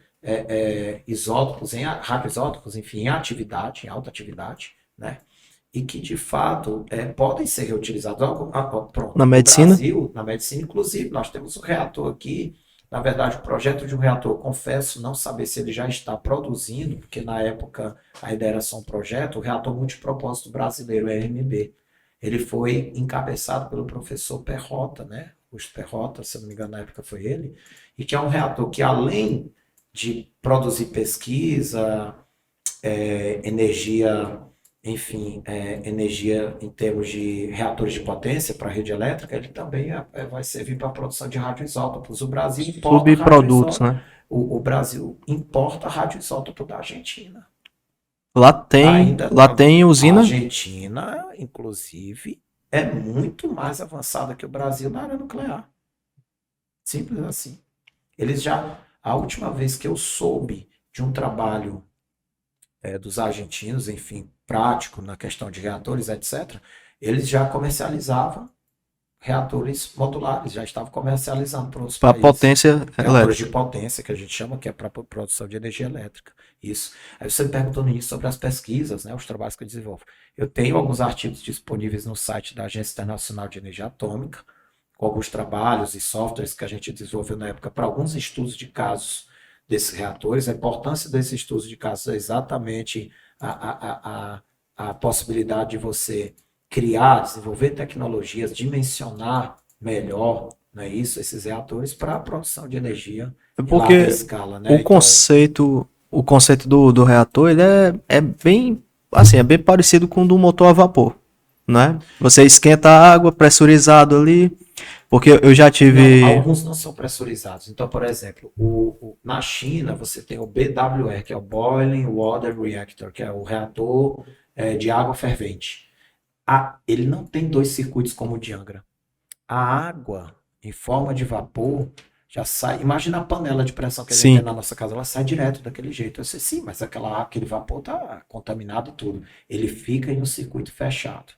isótopos, radioisótopos, enfim, em atividade, em alta atividade, né? E que de fato podem ser reutilizados. Pronto, Na no medicina? Brasil, na medicina, inclusive, nós temos um reator aqui. Na verdade, o projeto de um reator, confesso não saber se ele já está produzindo, porque na época ainda era só um projeto, o reator multipropósito brasileiro, RMB. Ele foi encabeçado pelo professor Perrota, né? Augusto Perrota, se eu não me engano, na época foi ele, e que é um reator que, além de produzir pesquisa, energia, enfim, energia em termos de reatores de potência para a rede elétrica, ele também vai servir para a produção de radioisótopos. O Brasil importa Subprodutos, radioisótopo, né? o Brasil importa radioisótopo da Argentina. Lá Ainda tem a usina. Argentina, inclusive, é muito mais avançada que o Brasil na área nuclear. Simples assim. A última vez que eu soube de um trabalho dos argentinos, enfim, prático na questão de reatores, etc., eles já comercializavam reatores modulares, já estavam comercializando para outros Para países. potência Reatores de elétrica. potência, que a gente chama, que é para produção de energia elétrica. Isso. Aí você me perguntou no início sobre as pesquisas, né, os trabalhos que eu desenvolvo. Eu tenho alguns artigos disponíveis no site da Agência Internacional de Energia Atômica, com alguns trabalhos e softwares que a gente desenvolveu na época para alguns estudos de casos desses reatores. A importância desses estudos de casos é exatamente a possibilidade de você criar, desenvolver tecnologias, dimensionar melhor, não é isso, esses reatores para a produção de energia É em larga porque escala, o né? Então, conceito, o conceito do reator, ele é bem, assim, é bem parecido com o do motor a vapor, né? Você esquenta a água pressurizado ali, porque eu já não, tive. alguns não são pressurizados. Então, por exemplo, na China você tem o BWR, que é o Boiling Water Reactor, que é o reator de água fervente. Ele não tem dois circuitos como o de Angra. A água em forma de vapor já sai. Imagina a panela de pressão que a gente tem Sim, na nossa casa, ela sai direto daquele jeito. Eu sei, sim, mas aquele vapor está contaminado e tudo. Ele fica em um circuito fechado.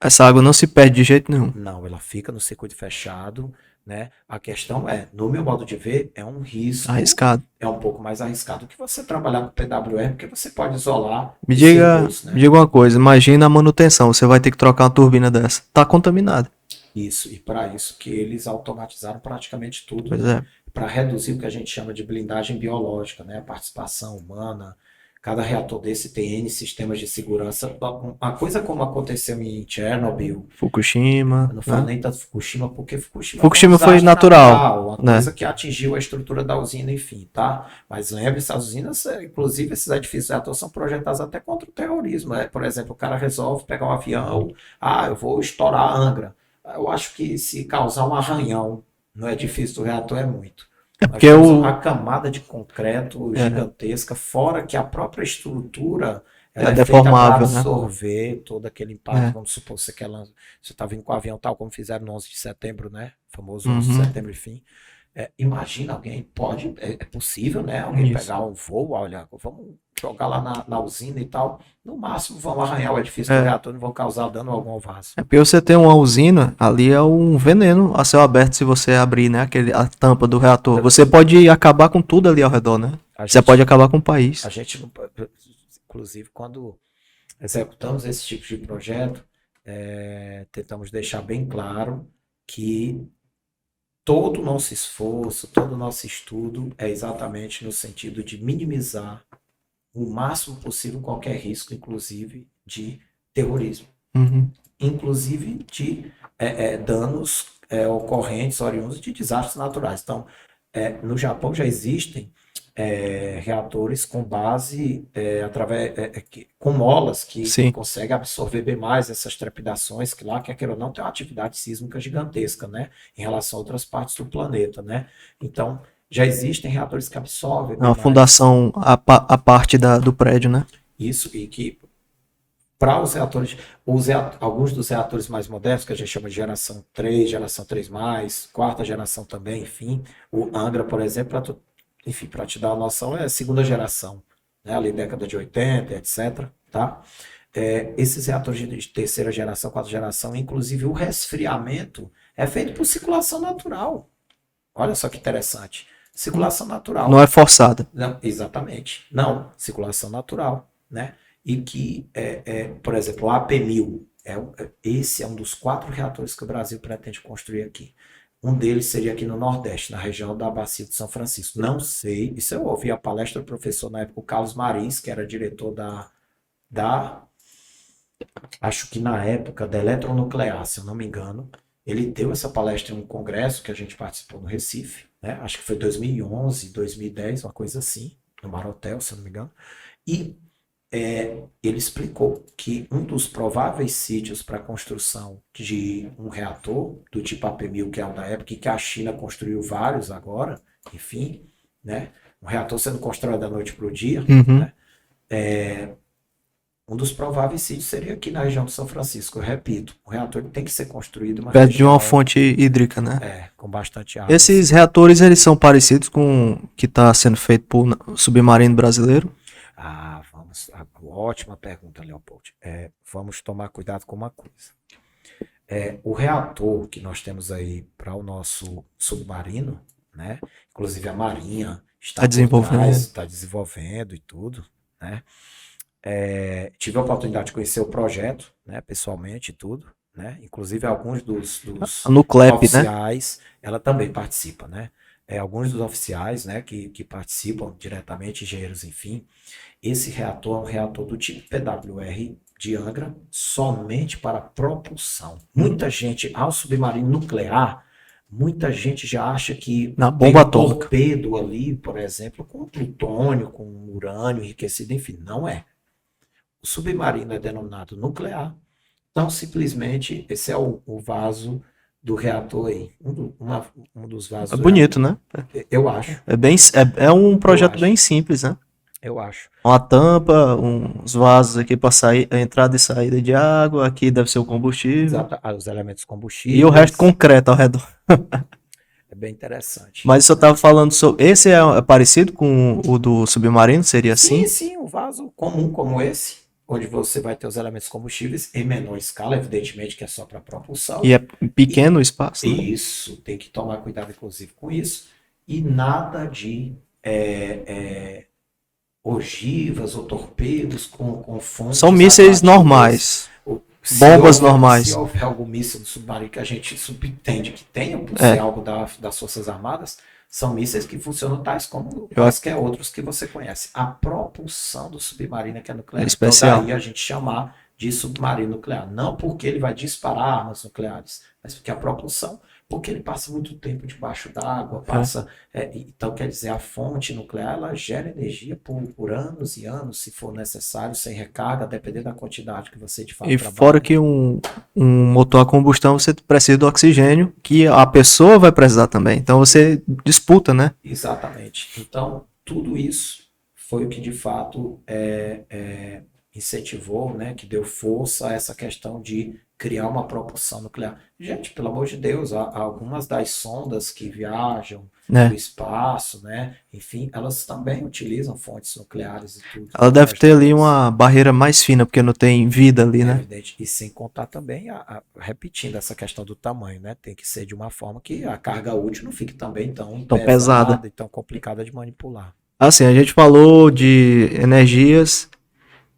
essa água não se perde de jeito nenhum. Não, ela fica no circuito fechado, né? A questão no meu modo de ver, é um risco, Arriscado. é um pouco mais arriscado que você trabalhar com PWR, porque você pode isolar Me os diga, circuitos, me né? diga uma coisa, imagina a manutenção, você vai ter que trocar uma turbina dessa. Tá contaminada. Isso, e para isso que eles automatizaram praticamente tudo, Pois né? é. Para reduzir o que a gente chama de blindagem biológica, né? A participação humana. Cada reator desse tem N sistemas de segurança. Uma coisa como aconteceu em Chernobyl, Fukushima, eu não falo né? nem tanto Fukushima, porque Fukushima foi um Fukushima foi desastre natural, natural, uma né? coisa que atingiu a estrutura da usina, enfim, tá? Mas lembre-se, as usinas, inclusive esses edifícios de reator são projetados até contra o terrorismo, né? Por exemplo, o cara resolve pegar um avião, eu vou estourar Angra. Eu acho que se causar um arranhão no edifício do reator é muito. É Nós porque temos o. uma camada de concreto É, gigantesca, fora que a própria estrutura ela é é feita para deformável, né? absorver todo aquele impacto. É. Vamos supor, você está vindo com o avião tal como fizeram no 11 de setembro, né? O famoso 11 de Uhum, setembro, enfim. Imagina alguém, é possível, né? Alguém isso. pegar um voo, olha, vamos jogar lá na usina e tal. No máximo vão arranhar o edifício do É. reator, não vão causar dano algum ao vaso. É porque você tem uma usina, ali é um veneno a céu aberto se você abrir, né? A tampa do reator. Você pode acabar com tudo ali ao redor, né? A Você pode gente, acabar com o país. a gente, inclusive, quando executamos esse tipo de projeto, tentamos deixar bem claro que todo o nosso esforço, todo o nosso estudo é exatamente no sentido de minimizar o máximo possível qualquer risco, inclusive de terrorismo, Uhum. inclusive de danos ocorrentes, oriundos de desastres naturais. Então, no Japão já existem reatores com base com molas que Sim. conseguem absorver bem mais essas trepidações, que lá, quer queira ou não, tem uma atividade sísmica gigantesca, né, em relação a outras partes do planeta, né? Então, Já existem reatores que absorvem É uma mais fundação a parte do prédio, né? isso, e que para os reatores, alguns dos reatores mais modernos, que a gente chama de geração 3, geração 3+, quarta geração também, enfim, o Angra, por exemplo, enfim, para te dar uma noção, é a segunda geração, né, ali década de 80, etc, tá? Esses reatores de terceira geração, quarta geração, inclusive o resfriamento é feito por circulação natural. Olha só que interessante. Circulação natural. Não é forçada. Não, exatamente. Não, circulação natural, né? E que, por exemplo, o AP1000, esse é um dos 4 reatores que o Brasil pretende construir aqui. Um deles seria aqui no Nordeste, na região da Bacia de São Francisco. Não sei, isso eu ouvi a palestra do professor na época, o Carlos Marins, que era diretor acho que na época, da Eletronuclear, se eu não me engano. Ele deu essa palestra em um congresso que a gente participou no Recife, né? Acho que foi 2011, 2010, uma coisa assim, no Marotel, se eu não me engano. E ele explicou que um dos prováveis sítios para a construção de um reator do tipo AP1000, que é o da época, e que a China construiu vários agora, enfim, né? Um reator sendo construído da noite para o dia, né? Um dos prováveis sítios seria aqui na região de São Francisco. Eu repito, o reator tem que ser construído em uma Perto de uma região fonte hídrica, né? com bastante água. Esses reatores, eles são parecidos com o que está sendo feito por submarino brasileiro? Ótima pergunta, Leopold. Vamos tomar cuidado com uma coisa. O reator que nós temos aí para o nosso submarino, né? Inclusive a Marinha está desenvolvendo e tudo, né? Tive a oportunidade de conhecer o projeto, né, pessoalmente e tudo, né? Inclusive alguns dos oficiais, né? Ela também participa, né? Alguns dos oficiais, né, que participam diretamente, engenheiros, enfim. Esse reator é um reator do tipo PWR de Angra, somente para propulsão. Muita gente, ao submarino nuclear, muita gente já acha que na bomba atômica, torpedo ali, por exemplo, com plutônio, com urânio enriquecido, enfim, não é. O submarino é denominado nuclear, então simplesmente esse é o vaso do reator aí, um dos vasos. É bonito, né? Eu acho. É um projeto bem simples, né? Eu acho. Uma tampa, uns vasos aqui para sair, a entrada e saída de água, aqui deve ser o combustível. Exato, os elementos combustíveis. E o resto concreto ao redor. É bem interessante. Mas eu estava falando sobre. Esse é parecido com o do submarino? Seria assim? Sim, um vaso comum como esse, onde você vai ter os elementos combustíveis em menor escala, evidentemente que é só para propulsão. E é pequeno o espaço. Né? Isso, tem que tomar cuidado, inclusive, com isso. E nada de ogivas ou torpedos com fontes. São mísseis normais. Bombas normais. Se houver algum míssil do submarino que a gente subentende que tenha, por ser algo das Forças Armadas, são mísseis que funcionam tais como quaisquer outros que você conhece. A propulsão do submarino é que é nuclear. Especial. Então daí a gente chamar de submarino nuclear. Não porque ele vai disparar armas nucleares, mas porque a propulsão, porque ele passa muito tempo debaixo d'água, então quer dizer, a fonte nuclear, ela gera energia por anos e anos, se for necessário, sem recarga, dependendo da quantidade que você de fato trabalha. Fora que um motor a combustão, você precisa do oxigênio, que a pessoa vai precisar também, então você disputa, né? Exatamente. Então, tudo isso foi o que de fato incentivou, né, que deu força a essa questão de criar uma propulsão nuclear. Gente, pelo amor de Deus, algumas das sondas que viajam no espaço, né, enfim, elas também utilizam fontes nucleares e tudo. Ela deve ter ali uma barreira mais fina, porque não tem vida ali, né? Evidente. E sem contar também, repetindo essa questão do tamanho, né, tem que ser de uma forma que a carga útil não fique também tão pesada e tão complicada de manipular. Assim, a gente falou de energias.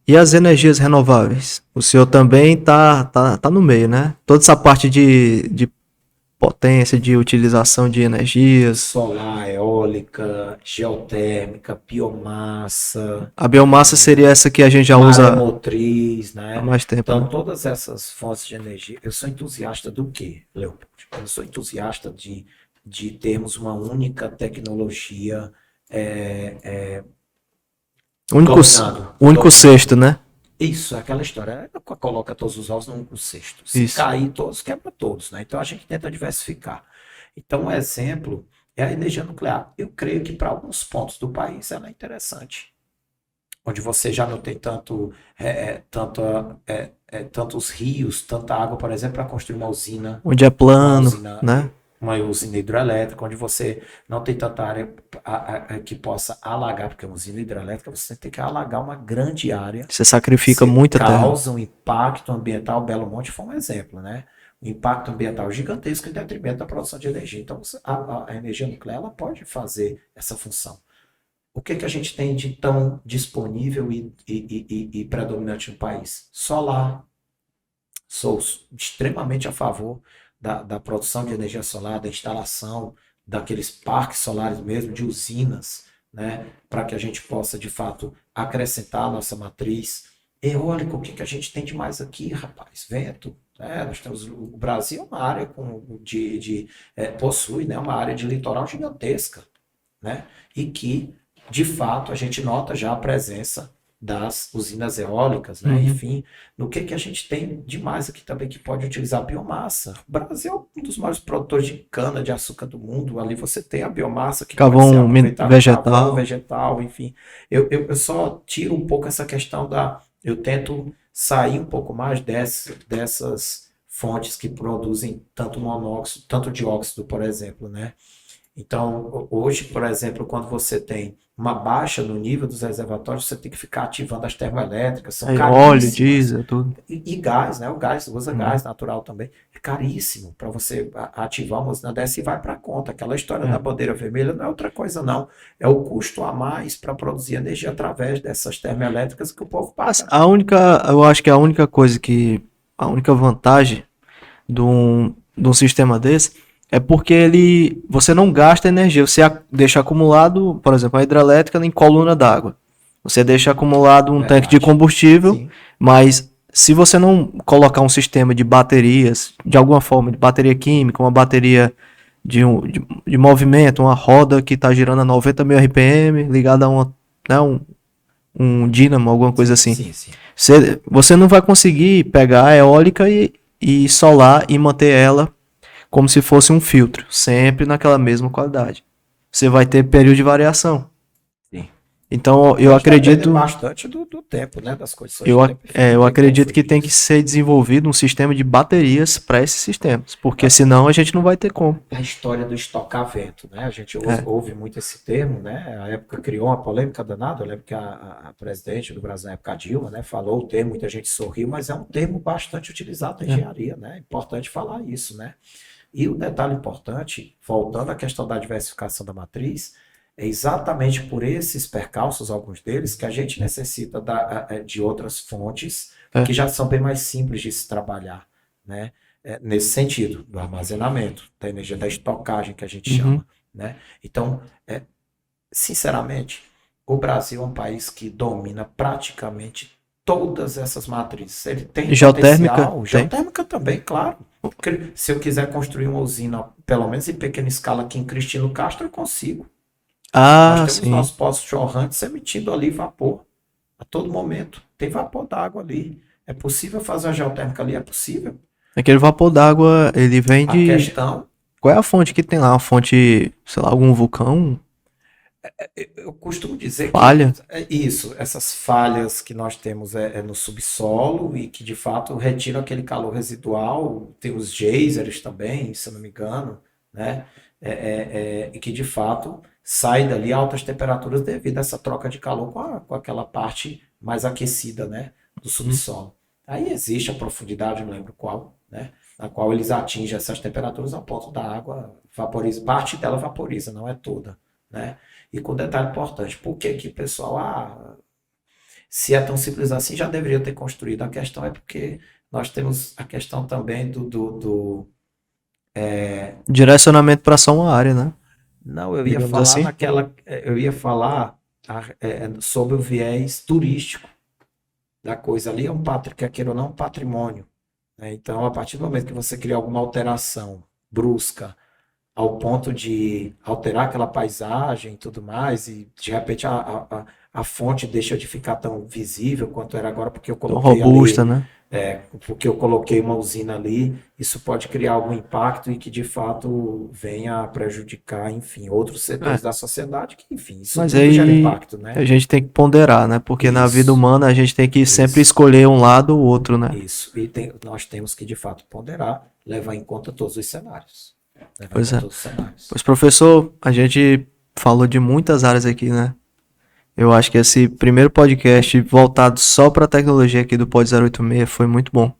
E as energias renováveis? O senhor também tá no meio, né? Toda essa parte de potência, de utilização de energias. Solar, eólica, geotérmica, biomassa. A biomassa seria essa que a gente já usa motriz, né? há mais tempo. Então, né? Todas essas fontes de energia. Eu sou entusiasta do quê, Leopold? Eu sou entusiasta de termos uma única tecnologia. Único cesto, né? Isso, aquela história. Coloca todos os ovos num único cesto. Se cair todos, quebra todos, né? Então a gente tenta diversificar. Então, um exemplo é a energia nuclear. Eu creio que para alguns pontos do país ela é interessante, onde você já não tem tantos rios, tanta água, por exemplo, para construir Onde é uma plano, usina, né? uma usina hidrelétrica, onde você não tem tanta área que possa alagar, porque uma usina hidrelétrica você tem que alagar uma grande área. Você sacrifica Você muita terra. causa um impacto ambiental. Belo Monte foi um exemplo, né? Um impacto ambiental gigantesco em detrimento da produção de energia. Então, a energia nuclear ela pode fazer essa função. O que, que a gente tem de tão disponível e predominante no país? Solar. Sou extremamente a favor da produção de energia solar, da instalação daqueles parques solares mesmo, de usinas, né, para que a gente possa, de fato, acrescentar a nossa matriz. Eólica, o que, que a gente tem de mais aqui, rapaz? Vento. Nós temos, o Brasil é uma área possui, né, uma área de litoral gigantesca, né, e que, de fato, a gente nota já a presença das usinas eólicas, né? Uhum. Enfim, no que a gente tem demais aqui também que pode utilizar biomassa. O Brasil é um dos maiores produtores de cana de açúcar do mundo. Ali você tem a biomassa que pode ser Carvão aproveitada, carvão, vegetal. vegetal, enfim. Eu só tiro um pouco essa questão da. Eu tento sair um pouco mais dessas fontes que produzem tanto monóxido, tanto dióxido, por exemplo, né? Então, hoje, por exemplo, quando você tem uma baixa no nível dos reservatórios, você tem que ficar ativando as termoelétricas, são Aí, óleo, caríssimas. diesel, tudo. E gás, né? O gás, usa Uhum. gás natural também. É caríssimo para você ativar uma usina dessa e vai para a conta. Aquela história da É. bandeira vermelha não é outra coisa, não. É o custo a mais para produzir energia através dessas termoelétricas que o povo paga, né? Eu acho que a única vantagem de um sistema desse é porque você não gasta energia, você deixa acumulado, por exemplo, a hidrelétrica em coluna d'água. Você deixa acumulado um tanque de Verdade. combustível, Sim. mas se você não colocar um sistema de baterias, de alguma forma, de bateria química, uma bateria de movimento, uma roda que está girando a 90 mil RPM, ligada a né, um dínamo, alguma coisa Sim, assim. sim, sim. Você não vai conseguir pegar a eólica e solar e manter ela como se fosse um filtro, sempre naquela mesma qualidade. Você vai ter período de variação. Sim. Então eu Mas depende acredito, bastante do tempo, né? Das condições de tempo, enfim, não eu tem como acredito que fugir tem que disso. ser desenvolvido um sistema de baterias para esses sistemas, porque senão a gente não vai ter como. A história do estocamento, né? A gente É, ouve muito esse termo, né? A época criou uma polêmica danada. Eu lembro que a presidente do Brasil na época, a Dilma, né, falou o termo, muita gente sorriu, mas é um termo bastante utilizado na é. engenharia, né? É importante falar isso, né? E o detalhe importante, voltando à questão da diversificação da matriz, é exatamente por esses percalços, alguns deles, que a gente necessita de outras fontes que É. já são bem mais simples de se trabalhar, né? Nesse sentido, do armazenamento, da energia, da estocagem que a gente Uhum. chama, né? Então, sinceramente, o Brasil é um país que domina praticamente todas essas matrizes. Ele tem Geotérmica potencial, tem. geotérmica também, claro. Se eu quiser construir uma usina, pelo menos em pequena escala aqui em Cristino Castro, eu consigo. Nós Ah, temos sim. nossos poços chorrantes emitindo ali vapor a todo momento. Tem vapor d'água ali. É possível fazer a geotérmica ali? É possível. Aquele vapor d'água, ele vem A de. questão, Qual é a fonte que tem lá? Uma fonte, sei lá, algum vulcão? eu costumo dizer que Falha? é isso, essas falhas que nós temos no subsolo e que de fato retiram aquele calor residual. Tem os geysers também, se eu não me engano, né? E que de fato sai dali a altas temperaturas devido a essa troca de calor com aquela parte mais aquecida, né? Do Hum. subsolo. Aí existe a profundidade, não lembro qual, né? Na qual eles atingem essas temperaturas ao ponto da água vaporiza, parte dela vaporiza, não é toda, né? E com detalhe importante, por que que o pessoal, se é tão simples assim, já deveria ter construído? A questão é porque nós temos a questão também Direcionamento para só uma área, né? não, eu ia Digamos falar assim. eu ia falar sobre o viés turístico da coisa. Ali é quer queira ou não, um patrimônio, né? Então, a partir do momento que você cria alguma alteração brusca ao ponto de alterar aquela paisagem e tudo mais, e de repente a fonte deixa de ficar tão visível quanto era agora, porque eu Tão coloquei robusta, ali né? porque eu coloquei uma usina ali, isso pode criar algum impacto e que de fato venha a prejudicar, enfim, outros setores É, da sociedade, que, enfim, isso mas tudo gera aí impacto, a né? gente tem que ponderar, né? Porque na vida Isso, humana a gente tem que sempre isso, escolher um lado ou outro, né? isso. E nós temos que de fato ponderar, levar em conta todos os cenários. Levar em Pois conta é. todos os cenários. Pois, professor, a gente falou de muitas áreas aqui, né? Eu acho que esse primeiro podcast voltado só para a tecnologia aqui do Pod 086 foi muito bom.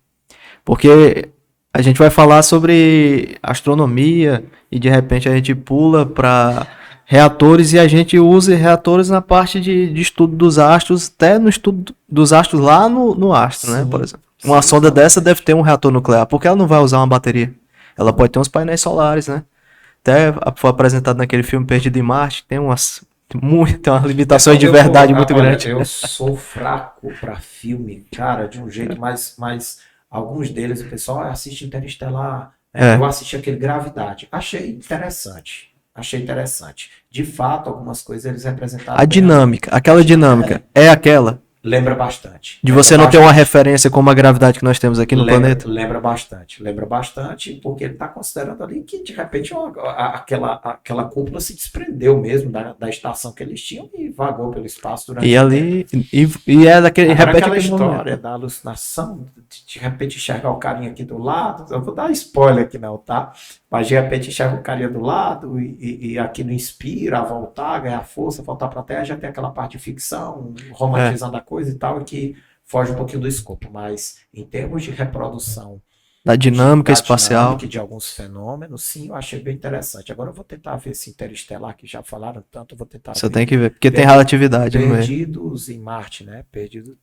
Porque a gente vai falar sobre astronomia e de repente a gente pula para reatores e a gente usa reatores na parte de estudo dos astros, até no estudo dos astros lá no astro, né? Por Sim, exemplo. Uma sim, sonda dessa deve exatamente. ter um reator nuclear, porque ela não vai usar uma bateria. Ela pode ter uns painéis solares, né? Até foi apresentado naquele filme Perdido em Marte, tem umas limitações de verdade muito Olha, grande. eu sou fraco para filme, cara, de um jeito, mas alguns deles o pessoal assiste Interestelar, né? É. Eu assisti aquele Gravidade, achei interessante, achei interessante. De fato, algumas coisas eles A representaram bem dinâmica, a aquela dinâmica. dinâmica é aquela Lembra bastante, de lembra você não ter uma bastante. referência como a gravidade que nós temos aqui no planeta. Lembra bastante, porque ele está considerando ali que de repente aquela cúpula se desprendeu mesmo da estação que eles tinham e vagou pelo espaço E durante um tempo. ali. E é daquele. Agora Repete aquela aquele história movimento. da alucinação, de repente enxergar o carinha aqui do lado, eu vou dar spoiler aqui não, tá? Mas de repente enxerga o carinha do lado e aquilo inspira a voltar, ganhar força, voltar para a Terra, já tem aquela parte de ficção, É. romantizando a coisa e tal, e que foge um pouquinho do escopo. Mas em termos de reprodução Da dinâmica da espacial. dinâmica e de alguns fenômenos, sim, eu achei bem interessante. Agora eu vou tentar ver esse Interestelar, que já falaram tanto, eu vou tentar Você ver. tem que ver. Porque tem Perdi- relatividade no meio. Perdidos em Marte, né? Perdido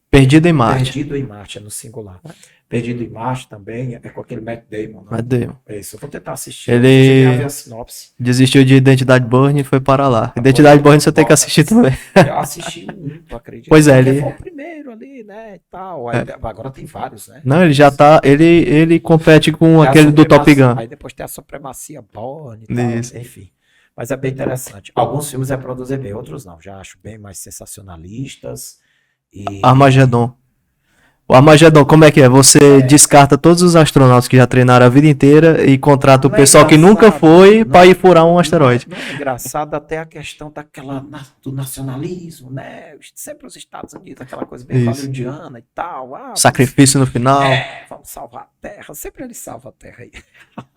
em Marte. Perdido em Marte, é no singular. Perdido em Marte também, é com aquele Matt Damon, né? Mas deu. É isso, eu vou tentar assistir. Eu cheguei a ver Ele a sinopse. desistiu de Identidade Borne e foi para lá. Pois Identidade é, Borne você tem que assistir também. eu assisti um, tu acredita? Pois é, Porque ele. foi o primeiro ali, né? E tal. Aí, É. agora tem vários, né? Não, ele já tá. Ele compete com Tem a aquele do Top supremacia, Gun. aí depois tem a supremacia Bourne e tal, Isso. enfim. Mas é bem interessante. Alguns filmes reproduzem bem, outros não. Já acho bem mais sensacionalistas. E Armagedon. O Armagedon, como é que é? Você descarta todos os astronautas que já treinaram a vida inteira e contrata o não é pessoal que nunca engraçado. foi Não para é, ir furar um asteroide. não é engraçado até a questão do nacionalismo, né? Sempre os Estados Unidos, aquela coisa bem Isso. hollywoodiana e tal. Ah, Sacrifício no final. vamos salvar a Terra. Sempre eles salvam a Terra aí.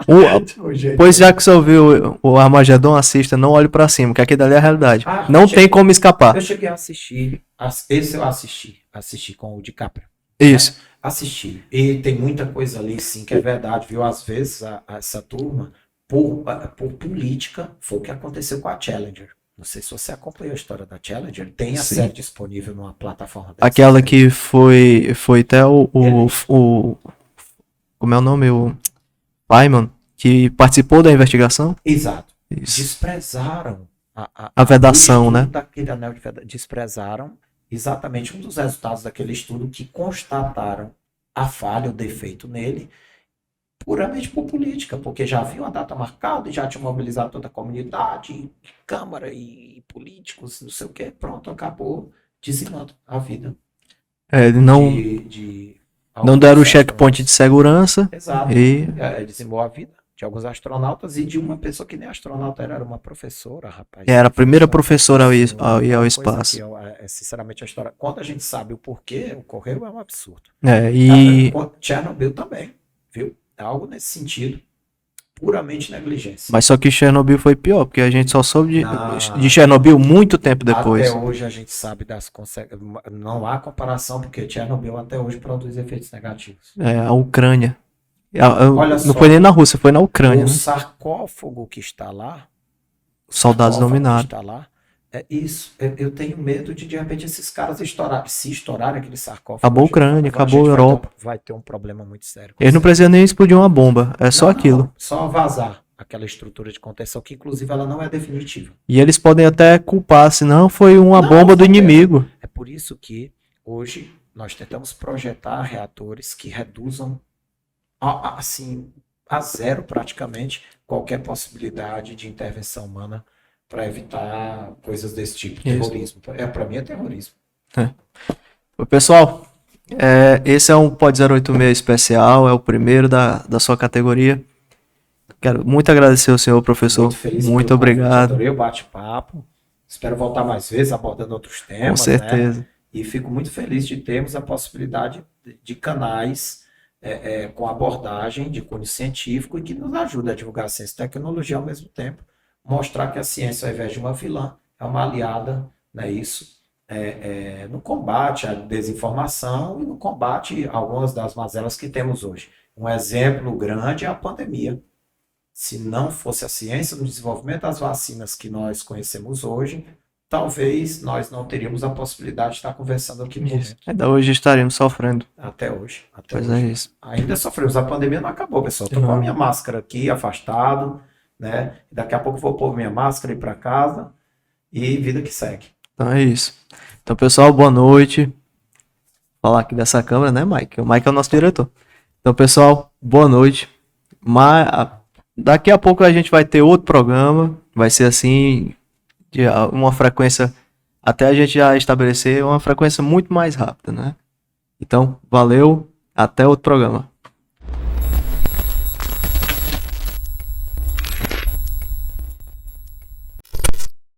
O Pois jeito. já que você ouviu o Armagedon, assista, não olhe pra cima, que aqui dali é a realidade. Ah, Não tem como escapar. eu cheguei a assistir. Esse eu assisti. Assisti com o DiCaprio. Isso. Assisti. E tem muita coisa ali, sim, que é verdade, viu? Às vezes essa turma, por política, foi o que aconteceu com a Challenger. Não sei se você acompanhou a história da Challenger. Tem a Sim. série disponível numa plataforma dessa. Aquela que foi até como é o nome? O Feynman, que participou da investigação. Exato. Isso. Desprezaram A vedação, o estudo né? daquele anel de vedação. Desprezaram exatamente um dos resultados daquele estudo que constataram a falha, o defeito nele, puramente por política, porque já havia uma data marcada e já tinha mobilizado toda a comunidade, Câmara e políticos, não sei o que, pronto, acabou dizimando a vida É, de não deram o alguns checkpoint de astronautas. segurança Exato. e Dizimou a vida de alguns astronautas e de uma pessoa que nem astronauta era uma professora, rapaz. era a primeira Professora, professora ao ir sim, ao uma coisa espaço. que, sinceramente, a história, quando a gente sabe o porquê ocorreu, é um absurdo. E Chernobyl também, viu? É algo nesse sentido, puramente negligência. mas só que Chernobyl foi pior, porque a gente só soube Não. de Chernobyl muito tempo depois. Até hoje a gente sabe das consequências. Não há comparação, porque Chernobyl até hoje produz efeitos negativos. É, a Ucrânia. Olha Não só, foi nem na Rússia, foi na Ucrânia, o né? sarcófago que está lá, Soldados sarcófago que dominaram. está lá, é isso. Eu tenho medo de repente esses caras se estourarem aquele sarcófago. Acabou a Ucrânia, acabou a Europa. Vai ter um problema muito sério. Eles não precisam nem explodir uma bomba, é só Não, aquilo. só vazar aquela estrutura de contenção, que inclusive ela não é definitiva. E eles podem até culpar, se não foi uma Não, bomba do foi inimigo. É por isso que hoje nós tentamos projetar reatores que reduzam assim a zero praticamente qualquer possibilidade de intervenção humana para evitar coisas desse tipo, Isso. terrorismo. Para mim é terrorismo. Pessoal, Esse é um Pod 086 especial, é o primeiro da sua categoria. Quero muito agradecer ao senhor, professor. Muito feliz Muito pelo convite, obrigado. adorei o bate-papo. Espero voltar mais vezes abordando outros Com temas, né? certeza. E fico muito feliz de termos a possibilidade de canais com abordagem de cunho científico e que nos ajuda a divulgar a ciência e tecnologia ao mesmo tempo, mostrar que a ciência, ao invés de uma vilã, é uma aliada, né? Isso no combate à desinformação e no combate a algumas das mazelas que temos hoje. Um exemplo grande é a pandemia. Se não fosse a ciência no desenvolvimento das vacinas que nós conhecemos hoje, talvez nós não teríamos a possibilidade de estar conversando aqui no Isso. momento. Ainda hoje estaremos sofrendo. Até hoje. Até Pois é hoje. isso. Ainda sofremos. A pandemia não acabou, pessoal. Estou com a minha máscara aqui, afastado, né? Daqui a pouco vou pôr minha máscara e ir para casa e vida que segue. Então é isso. Então, pessoal, boa noite. Vou falar aqui dessa câmera, né, Mike? O Mike é o nosso diretor. Então, pessoal, boa noite. Daqui a pouco a gente vai ter outro programa. Vai ser assim, de uma frequência, até a gente já estabelecer uma frequência muito mais rápida, né? Então, valeu. Até outro programa.